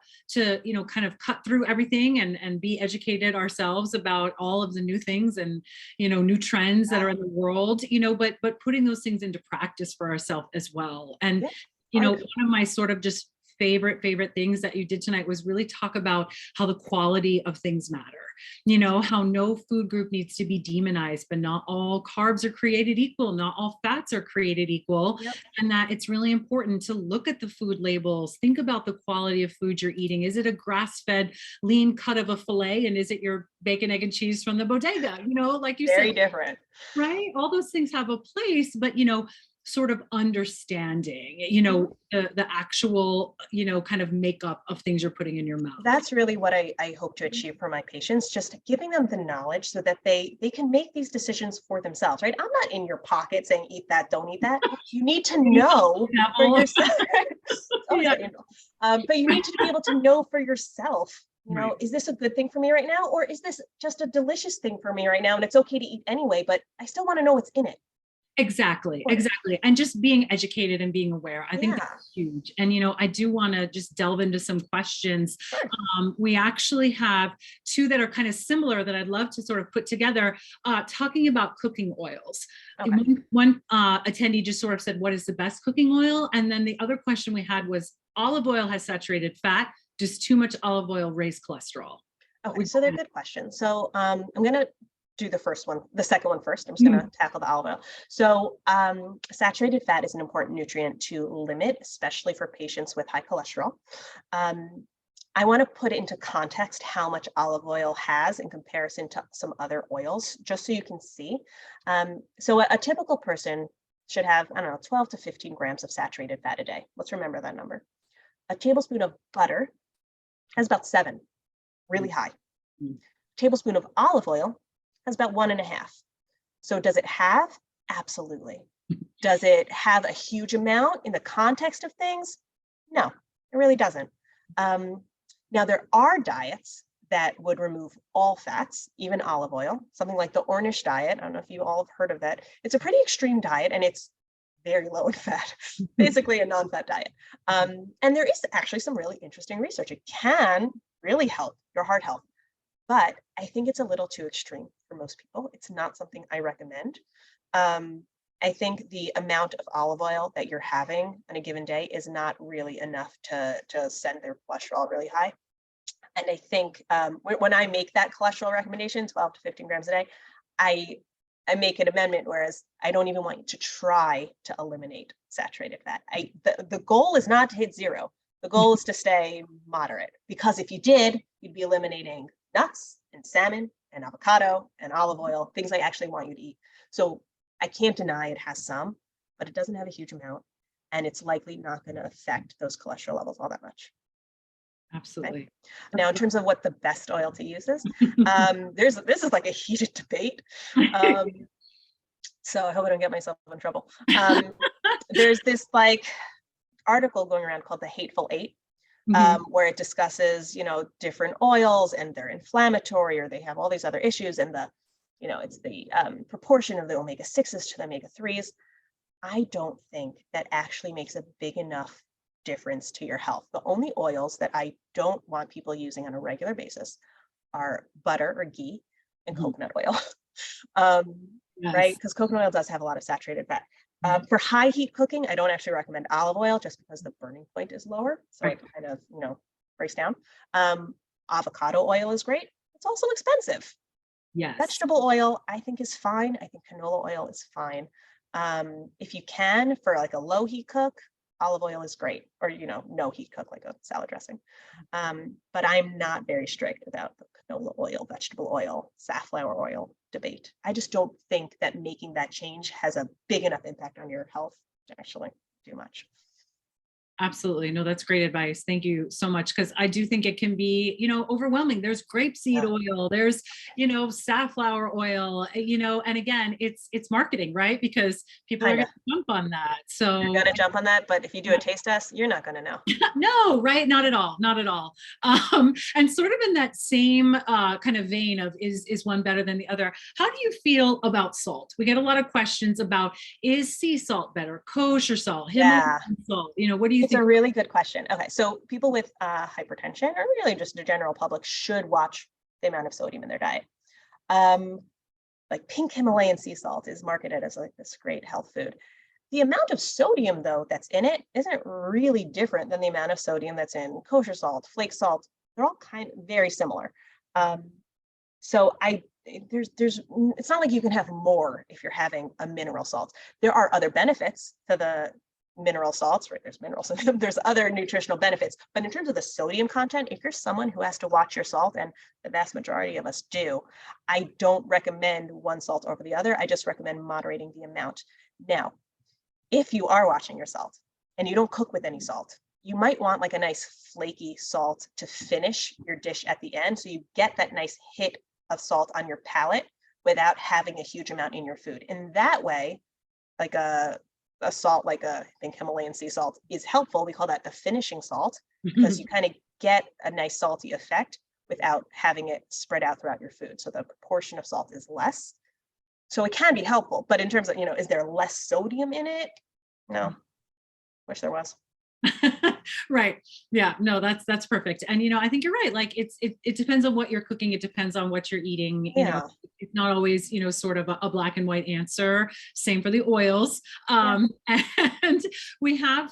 you know kind of cut through everything and be educated ourselves about all of the new things and you know new trends that are in the world, you know, but putting those things into practice for ourselves as well. And Yeah, you know, hard. one of my sort of just favorite things that you did tonight was really talk about how the quality of things matter. You know, how no food group needs to be demonized, but not all carbs are created equal, not all fats are created equal, Yep. and that it's really important to look at the food labels, think about the quality of food you're eating. Is it a grass-fed lean cut of a filet, and is it your bacon, egg, and cheese from the bodega? You know, like you said, Very different. right? All those things have a place, but you know, sort of understanding, you Mhm. know, the actual, you know, kind of makeup of things you're putting in your mouth. That's really what I hope to achieve for my patients, just giving them the knowledge so that they can make these decisions for themselves, right? I'm not in your pocket saying, eat that, don't eat that. You need to know Have for all of yourself. It's always yeah, that info. But you need to be able to know for yourself, you right. know, is this a good thing for me right now? Or is this just a delicious thing for me right now? And it's okay to eat anyway, but I still want to know what's in it. Exactly, Important. exactly. And just being educated and being aware. I think Yeah, that's huge. And, you know, I do want to just delve into some questions. sure. We actually have two that are kind of similar that I'd love to sort of put together, talking about cooking oils. Okay. One attendee just sort of said, what is the best cooking oil? And then the other question we had was olive oil has saturated fat. Does too much olive oil raise cholesterol? What Okay, would so they're you- good questions. So I'm gonna do the second one first. I'm just Mhm. gonna tackle the olive oil. So saturated fat is an important nutrient to limit, especially for patients with high cholesterol. Um, I want to put it into context how much olive oil has in comparison to some other oils, just so you can see. So a typical person should have, I don't know, 12 to 15 grams of saturated fat a day. Let's remember that number. A tablespoon of butter has about 7, really high. Mhm. Tablespoon of olive oil has about 1.5. So does it have? Absolutely. Does it have a huge amount in the context of things? No, it really doesn't. Um, Now, there are diets that would remove all fats, even olive oil, something like the Ornish diet. I don't know if you all have heard of that. It's a pretty extreme diet and it's very low in fat, basically a non-fat diet. And there is actually some really interesting research. It can really help your heart health, but I think it's a little too extreme for most people. It's not something I recommend. Um, I think the amount of olive oil that you're having on a given day is not really enough to send their cholesterol really high. And I think when I make that cholesterol recommendation, 12 to 15 grams a day, I I make an amendment, whereas I don't even want you to try to eliminate saturated fat. The goal is not to hit zero. The goal is to stay moderate, because if you did, you'd be eliminating nuts and salmon and avocado and olive oil, things I actually want you to eat. So I can't deny it has some, but it doesn't have a huge amount, and it's likely not going to affect those cholesterol levels all that much. Okay. Absolutely. Now, in terms of what the best oil to use is, this is like a heated debate. Um, so I hope I don't get myself in trouble. There's this like article going around called the Hateful Eight, Mhm. where it discusses, different oils and they're inflammatory or they have all these other issues, and it's the proportion of the omega-6s to the omega-3s. I don't think that actually makes a big enough difference to your health. The only oils that I don't want people using on a regular basis are butter or ghee and Mhm. coconut oil. um, right? Yes. Because coconut oil does have a lot of saturated fat. Mhm. For high heat cooking, I don't actually recommend olive oil just because the burning point is lower. So it Okay. kind of, breaks down. Avocado oil is great. It's also expensive. Yes. Vegetable oil, I think, is fine. I think canola oil is fine. If you can, for like a low heat cook, olive oil is great, or no heat cook like a salad dressing. But I'm not very strict about the canola oil, vegetable oil, safflower oil debate. I just don't think that making that change has a big enough impact on your health to actually do much. Absolutely. No, that's great advice. Thank you so much. Because I do think it can be, overwhelming. There's grapeseed Yeah, oil, there's, safflower oil, and again, it's marketing, right? Because people are kind going of. to jump on that. You're So gonna jump on that, but if you do a taste test, you're not gonna know. no, right? Not at all. Not at all. And sort of in that same kind of vein of is one better than the other? How do you feel about salt? We get a lot of questions about, is sea salt better, kosher salt, Himalayan Yeah, salt? What do you it's think? a really good question. Okay, so people with hypertension, or really just the general public, should watch the amount of sodium in their diet. Um, like pink Himalayan sea salt is marketed as like this great health food. The amount of sodium, though, that's in it isn't really different than the amount of sodium that's in kosher salt, flake salt. They're all kind of very similar. Um, so there's it's not like you can have more if you're having a mineral salt. There are other benefits to the mineral salts, right? There's minerals in them, there's other nutritional benefits. But in terms of the sodium content, if you're someone who has to watch your salt, and the vast majority of us do, I don't recommend one salt over the other. I just recommend moderating the amount. Now, if you are watching your salt and you don't cook with any salt, you might want like a nice flaky salt to finish your dish at the end. So you get that nice hit of salt on your palate without having a huge amount in your food. In that way, like a salt, like I think Himalayan sea salt is helpful. We call that the finishing salt because you kind of get a nice salty effect without having it spread out throughout your food. So the proportion of salt is less. So it can be helpful, but in terms of, is there less sodium in it? No, wish there was. Right. Yeah, no, that's perfect. And I think you're right. Like it depends on what you're cooking. It depends on what you're eating. Yeah, It's not always, sort of a black and white answer. Same for the oils. yeah. And we have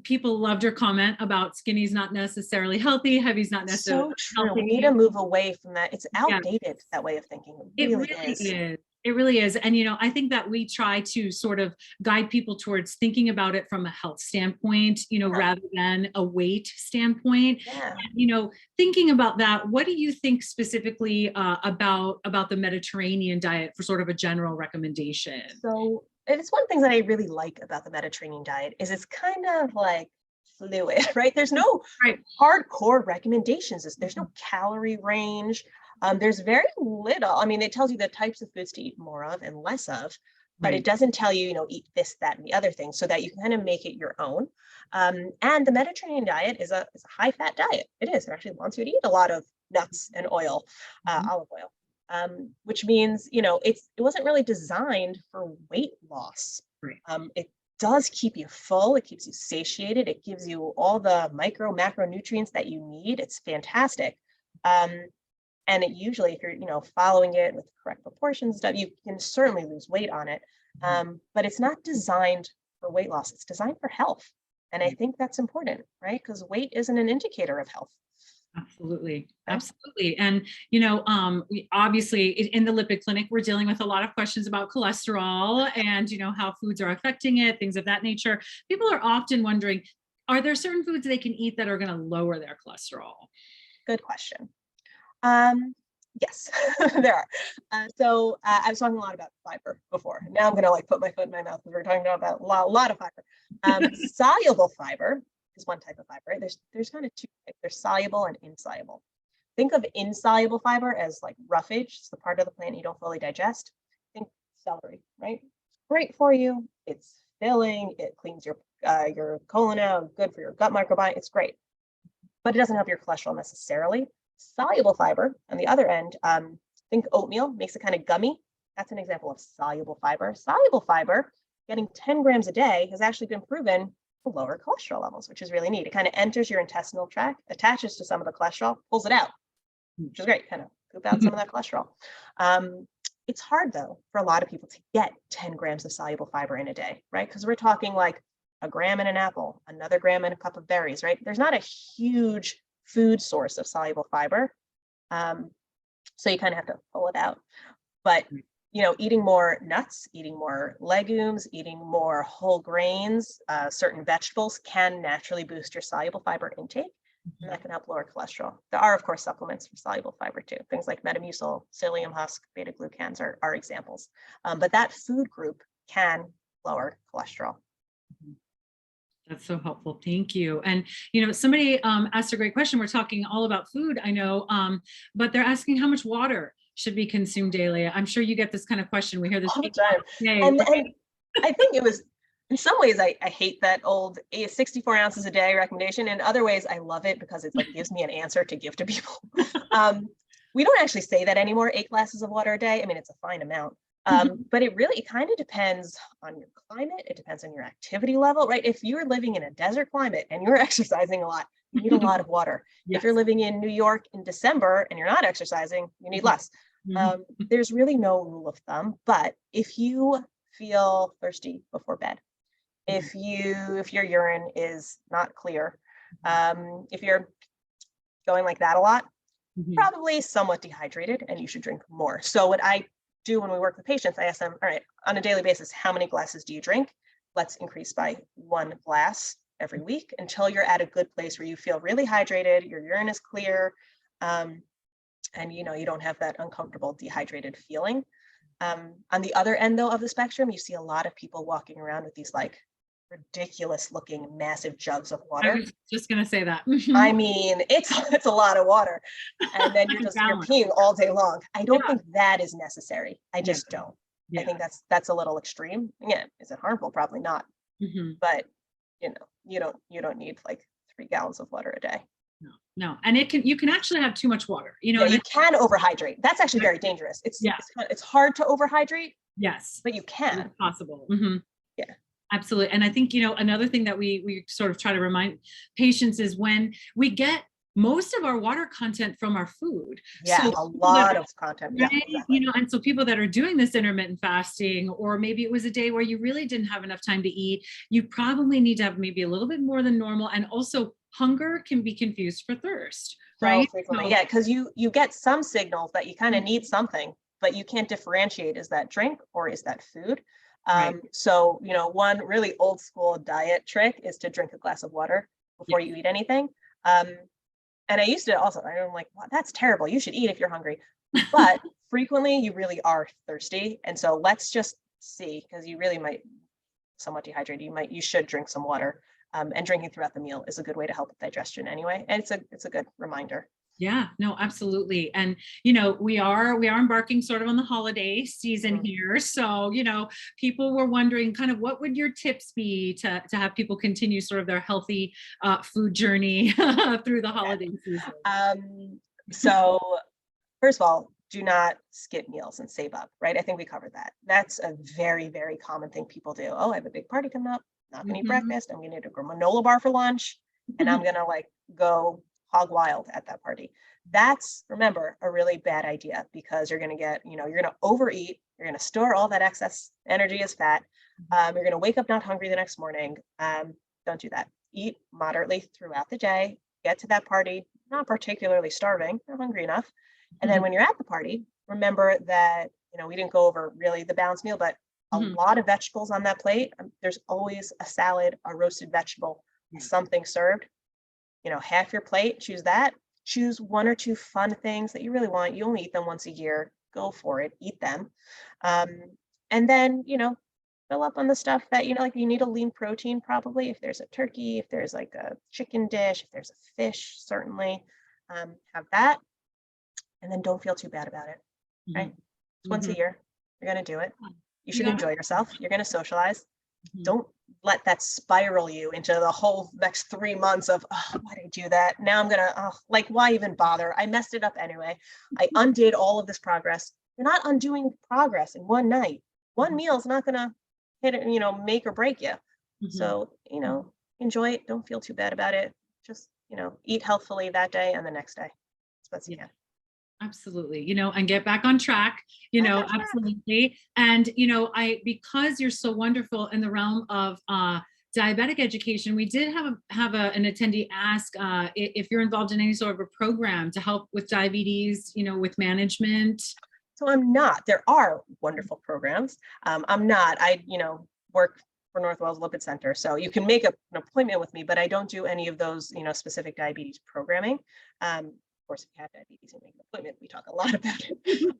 people loved your comment about skinny's not necessarily healthy, heavy's not necessarily So true. We need healthy. to move away from that. It's Yeah. outdated, that way of thinking. It It really really is. is. It really is. And, I think that we try to sort of guide people towards thinking about it from a health standpoint, Yeah, rather than a weight standpoint. yeah. And, thinking about that, what do you think specifically about the Mediterranean diet for sort of a general recommendation? So it's one thing that I really like about the Mediterranean diet is it's kind of like fluid, right? There's no Right. hardcore recommendations. There's no calorie range. There's very little. I mean, it tells you the types of foods to eat more of and less of, but it Right. doesn't tell you, eat this, that, and the other thing, so that you can kind of make it your own. And the Mediterranean diet is a high-fat diet. It is. It actually wants you to eat a lot of nuts and oil, Mhm. olive oil, which means, it wasn't really designed for weight loss. Right. It does keep you full. It keeps you satiated. It gives you all the micro macronutrients that you need. It's fantastic. Um, and it usually, if you're, following it with correct proportions stuff, you can certainly lose weight on it. But it's not designed for weight loss. It's designed for health. And I think that's important, right? Because weight isn't an indicator of health. Absolutely. Okay? Absolutely. And, we obviously in the lipid clinic, we're dealing with a lot of questions about cholesterol and, how foods are affecting it, things of that nature. People are often wondering, are there certain foods they can eat that are going to lower their cholesterol? Good question. Yes, there are. I was talking a lot about fiber before. Now I'm gonna like put my foot in my mouth because we're talking about a lot of fiber. Soluble fiber is one type of fiber. There's kind of two types. There's soluble and insoluble. Think of insoluble fiber as like roughage. It's the part of the plant you don't fully digest. Think celery, right? Great for you. It's filling. It cleans your colon out. Good for your gut microbiome. It's great, but it doesn't help your cholesterol necessarily. Soluble fiber, on the other end, think oatmeal, makes it kind of gummy. That's an example of soluble fiber. Soluble fiber, getting 10 grams a day has actually been proven to lower cholesterol levels, which is really neat. It kind of enters your intestinal tract, attaches to some of the cholesterol, pulls it out, which is great, kind of poop out some of that cholesterol. It's hard, though, for a lot of people to get 10 grams of soluble fiber in a day, right? Because we're talking like a gram in an apple, another gram in a cup of berries, right? There's not a huge food source of soluble fiber. So you kind of have to pull it out. But eating more nuts, eating more legumes, eating more whole grains, certain vegetables can naturally boost your soluble fiber intake, and that can help lower cholesterol. There are, of course, supplements for soluble fiber too. Things like Metamucil, psyllium husk, beta glucans are examples. But that food group can lower cholesterol. That's so helpful. Thank you. And, somebody asked a great question. We're talking all about food, I know, but they're asking how much water should be consumed daily. I'm sure you get this kind of question. We hear this All the 8 time. times a day, And right? I think it was, in some ways, I hate that old 64 ounces a day recommendation. In other ways, I love it because it's like gives me an answer to give to people. Um, we don't actually say that anymore, 8 glasses of water a day. I mean, it's a fine amount. But it really kind of depends on your climate. It depends on your activity level, right? If you're living in a desert climate and you're exercising a lot, you need a lot of water. If you're Yes. living in New York in December and you're not exercising, you need less. Mhm. There's really no rule of thumb, but if you feel thirsty before bed, Mhm. if your urine is not clear, if you're going like that a lot, Mhm. probably somewhat dehydrated and you should drink more. So what I do when we work with patients, I ask them, all right, on a daily basis, how many glasses do you drink? Let's increase by 1 glass every week until you're at a good place where you feel really hydrated, your urine is clear, um, and you don't have that uncomfortable dehydrated feeling. On the other end, though, of the spectrum, you see a lot of people walking around with these like ridiculous looking massive jugs of I water. was just going to say that. I mean, it's a lot of water. And then Like a you're gallon. peeing all day long. I don't Yeah. think that is necessary. I Yeah. just don't. I Yeah. think that's a little extreme. Yeah, is it harmful? Probably not. Mhm. But you don't need like 3 gallons of water a day. No, no. And you can actually have too much water, Yeah, and you can overhydrate. That's actually very dangerous. It's yeah. it's hard to overhydrate, Yes. but you It's can. possible. Mhm. Yeah. Absolutely. And I think, another thing that we sort of try to remind patients is when we get most of our water content from our food. Yeah, So a people that lot of content. Yeah, right, exactly. and so people that are doing this intermittent fasting, or maybe it was a day where you really didn't have enough time to eat, you probably need to have maybe a little bit more than normal. And also hunger can be confused for thirst, So right? frequently. So Yeah, because you get some signals that you kind of need something, but you can't differentiate, is that drink or is that food? right. So, one really old school diet trick is to drink a glass of water Yeah. before you eat anything. Um, and I used to also, I'm like, "Wow, that's terrible. You should eat if you're hungry." But frequently you really are thirsty. And so let's just see, because you really might somewhat dehydrated, you should drink some water. And drinking throughout the meal is a good way to help with digestion anyway. And it's a good reminder. Yeah, no, absolutely. And we are embarking sort of on the holiday season Mhm. here. So, people were wondering kind of what would your tips be to have people continue sort of their healthy food journey through the Okay. holiday season. So first of all, do not skip meals and save up, right? I think we covered that. That's a very, very common thing people do. Oh, I have a big party coming up. Not gonna eat Mhm. breakfast. I'm gonna eat a granola bar for lunch, and I'm gonna like go hog wild at that party. That's, remember, a really bad idea because you're gonna overeat. You're gonna store all that excess energy as fat. You're gonna wake up not hungry the next morning. Don't do that. Eat moderately throughout the day. Get to that party not particularly starving, not hungry enough, and then when you're at the party, remember that, we didn't go over really the balanced meal, but a Mhm. lot of vegetables on that plate. There's always a salad, a roasted vegetable, Yeah. something served. Half your plate, choose that. Choose one or two fun things that you really want. You only eat them once a year. Go for it, eat them. And then, fill up on the stuff that, like you need a lean protein probably. If there's a turkey, if there's like a chicken dish, if there's a fish, certainly have that, and then don't feel too bad about it, right? Mhm. It's once a Mhm. year. You're going to do it. You You should got enjoy yourself. You're going to socialize. it. Don't let that spiral you into the whole next 3 months of, oh, why did I do that? Now I'm going to, oh, like, why even bother? I messed it up anyway. I undid all of this progress. You're not undoing progress in one night. One Mhm. meal is not going to hit it, make or break you. Mhm. So, enjoy it. Don't feel too bad about it. Just, eat healthfully that day and the next day as best you Yeah. can. Absolutely, and get back on track, Back on track. absolutely. And, because you're so wonderful in the realm of diabetic education, we did an attendee ask if you're involved in any sort of a program to help with diabetes, with management. So I'm not. There are wonderful programs. I'm not. I, work for Northwell Lipid Center, so you can make an appointment with me, but I don't do any of those, specific diabetes programming. Of course, if you have diabetes and make an appointment, we talk a lot about it.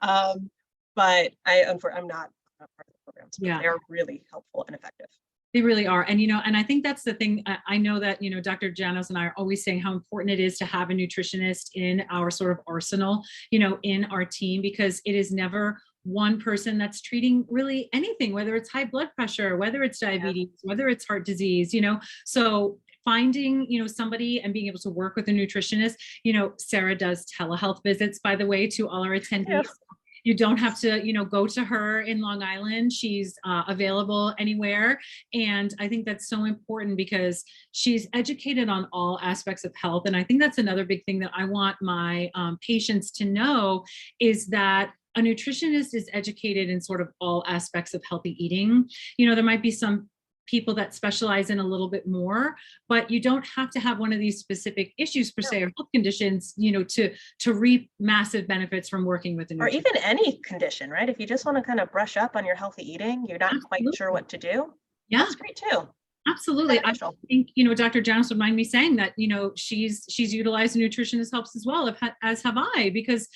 But I'm not part of the programs, but Yeah. they're really helpful and effective. They really are. And, and I think that's the thing. I know that, Dr. Janos and I are always saying how important it is to have a nutritionist in our sort of arsenal, in our team, because it is never one person that's treating really anything, whether it's high blood pressure, whether it's diabetes, whether it's heart disease, so finding, somebody and being able to work with a nutritionist. Sarah does telehealth visits, by the way, to all our attendees. You don't have to, go to her in Long Island. She's available anywhere. And I think that's so important because she's educated on all aspects of health. And I think that's another big thing that I want my patients to know is that a nutritionist is educated in sort of all aspects of healthy eating. There might be some people that specialize in a little bit more, but you don't have to have one of these specific issues per se, or health conditions, to reap massive benefits from working with a nutritionist. Or even any condition, right? If you just want to kind of brush up on your healthy eating, you're not quite sure what to do. Yeah, that's great too. Absolutely. I think, Dr. Janos would mind me saying that, she's utilized nutritionist helps as well, as have I, because,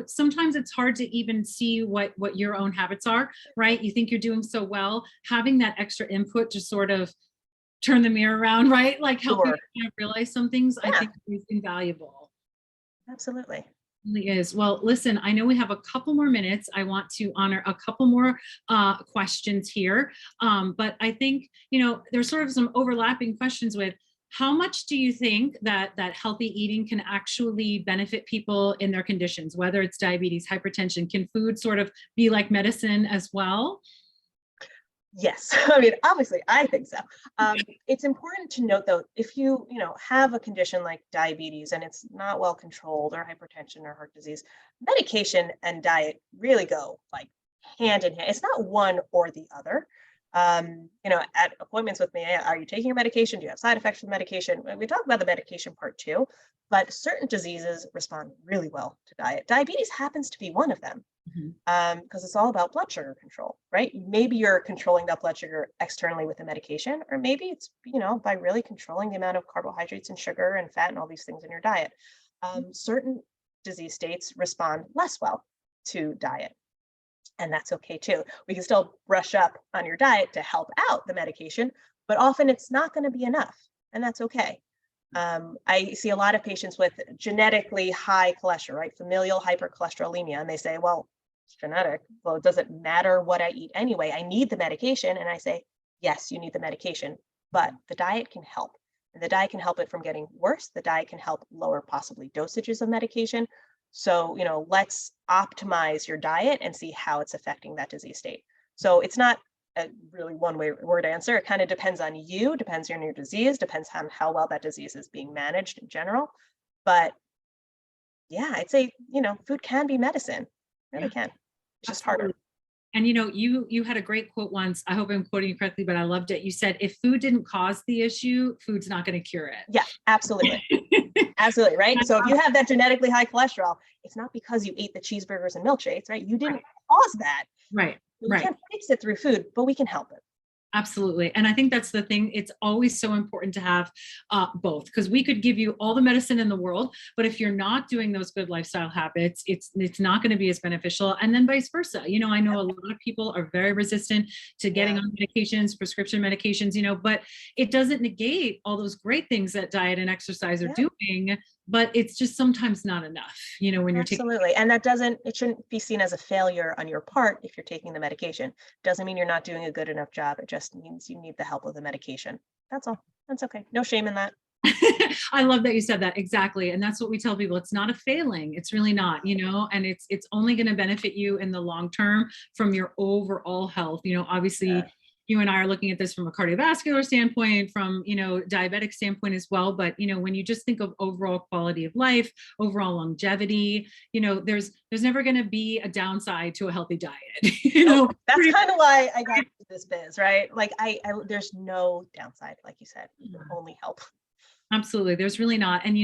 sometimes it's hard to even see what your own habits are, right? You think you're doing so well, having that extra input to sort of turn the mirror around, right? Like helping you realize some things, I think is invaluable. Absolutely. Really is. Well, listen, I know we have a couple more minutes. I want to honor a couple more questions here. But I think, there's sort of some overlapping questions with how much do you think that healthy eating can actually benefit people in their conditions, whether it's diabetes, hypertension? Can food sort of be like medicine as well? Yes. I mean, obviously, I think so. It's important to note, though, if you, have a condition like diabetes and it's not well controlled, or hypertension or heart disease, medication and diet really go like hand in hand. It's not one or the other. At appointments with me, are you taking your medication? Do you have side effects from medication? We talk about the medication part too, but certain diseases respond really well to diet. Diabetes happens to be one of them. Because it's all about blood sugar control, right? Maybe you're controlling that blood sugar externally with a medication, or maybe it's, by really controlling the amount of carbohydrates and sugar and fat and all these things in your diet. Certain disease states respond less well to diet, and that's okay too. We can still brush up on your diet to help out the medication, but often it's not going to be enough, and that's okay. I see a lot of patients with genetically high cholesterol, right? Familial hypercholesterolemia, and they say, well, it's genetic. Well, it doesn't matter what I eat anyway. I need the medication. And I say, yes, you need the medication, but the diet can help. And the diet can help it from getting worse. The diet can help lower possibly dosages of medication. So, let's optimize your diet and see how it's affecting that disease state. So it's not a really word answer. It kind of depends on you, depends on your disease, depends on how well that disease is being managed in general. But yeah, I'd say, food can be medicine. Really can. It's just harder. And you had a great quote once. I hope I'm quoting you correctly, but I loved it. You said, if food didn't cause the issue, food's not going to cure it. Yeah, absolutely. Absolutely, right? So if you have that genetically high cholesterol, it's not because you ate the cheeseburgers and milkshakes, right? You didn't cause that. Right. We can't fix it through food, but we can help it. Absolutely. And I think that's the thing. It's always so important to have both, because we could give you all the medicine in the world, but if you're not doing those good lifestyle habits, it's not going to be as beneficial. And then vice versa. I know a lot of people are very resistant to getting on medications, prescription medications, but it doesn't negate all those great things that diet and exercise are doing, but it's just sometimes not enough, when you're taking. Absolutely. And it shouldn't be seen as a failure on your part if you're taking the medication. Doesn't mean you're not doing a good enough job. It just means you need the help of the medication. That's all. That's okay. No shame in that. I love that you said that. Exactly. And that's what we tell people. It's not a failing. It's really not, and it's only going to benefit you in the long term from your overall health. Obviously, you and I are looking at this from a cardiovascular standpoint, from, diabetic standpoint as well. But, when you just think of overall quality of life, overall longevity, there's never going to be a downside to a healthy diet. That's kind of why I got into this biz, right? Like I there's no downside, like you said, only help. Absolutely. There's really not. And,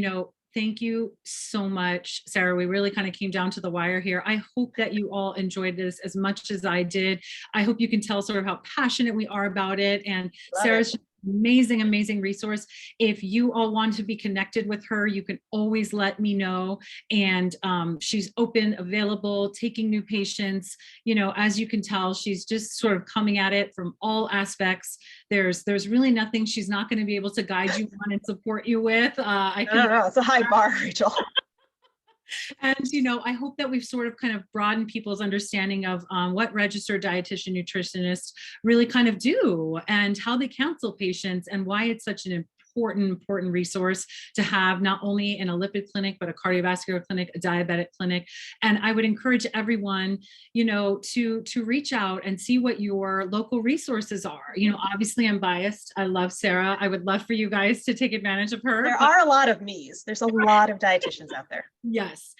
thank you so much, Sarah. We really kind of came down to the wire here. I hope that you all enjoyed this as much as I did. I hope you can tell sort of how passionate we are about it. And Sarah's Amazing, amazing resource. If you all want to be connected with her, you can always let me know. And she's open, available, taking new patients. You know, as you can tell, she's just sort of coming at it from all aspects. There's really nothing she's not going to be able to guide you on and support you with. I I don't think know. It's a high bar, Rachel. and, you know, I hope that we've sort of kind of broadened people's understanding of what registered dietitian nutritionists really kind of do and how they counsel patients and why it's such an important resource to have not only in a lipid clinic, but a cardiovascular clinic, a diabetic clinic. And I would encourage everyone, you know, to reach out and see what your local resources are. You know, obviously I'm biased. I love Sarah. I would love for you guys to take advantage of her. There are a lot of me's. There's a lot of dietitians out there. Yes.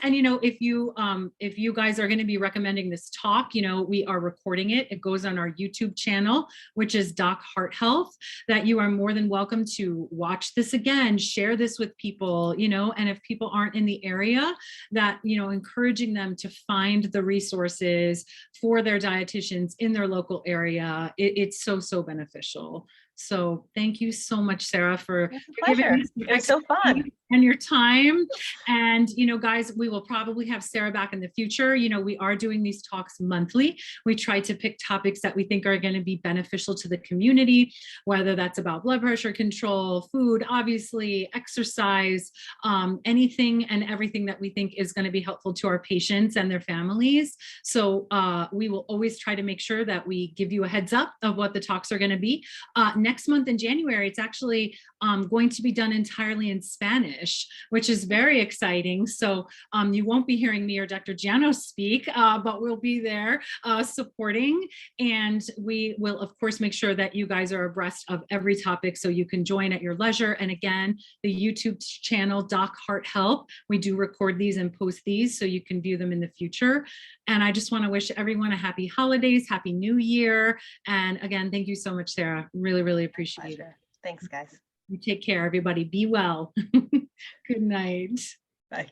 And you know, if you guys are going to be recommending this talk, you know, we are recording it. It goes on our YouTube channel, which is Doc Heart Health, that you are more than welcome to watch this again, share this with people, you know, and if people aren't in the area, that, you know, encouraging them to find the resources for their dietitians in their local area. It's so beneficial. So thank you so much, Sarah, for giving us It was so fun. and your time. And, you know, guys, we will probably have Sarah back in the future. You know, we are doing these talks monthly. We try to pick topics that we think are going to be beneficial to the community, whether that's about blood pressure control, food, obviously, exercise, anything and everything that we think is going to be helpful to our patients and their families. So we will always try to make sure that we give you a heads up of what the talks are going to be. Next month in January, it's actually going to be done entirely in Spanish, which is very exciting. So you won't be hearing me or Dr. Giano speak, but we'll be there supporting. And we will, of course, make sure that you guys are abreast of every topic so you can join at your leisure. And again, the YouTube channel, Doc Heart Health, we do record these and post these so you can view them in the future. And I just want to wish everyone a happy holidays, happy new year. And again, thank you so much, Sarah. Really appreciate it. Thanks, guys. You take care, everybody. Be well. Good night. Bye.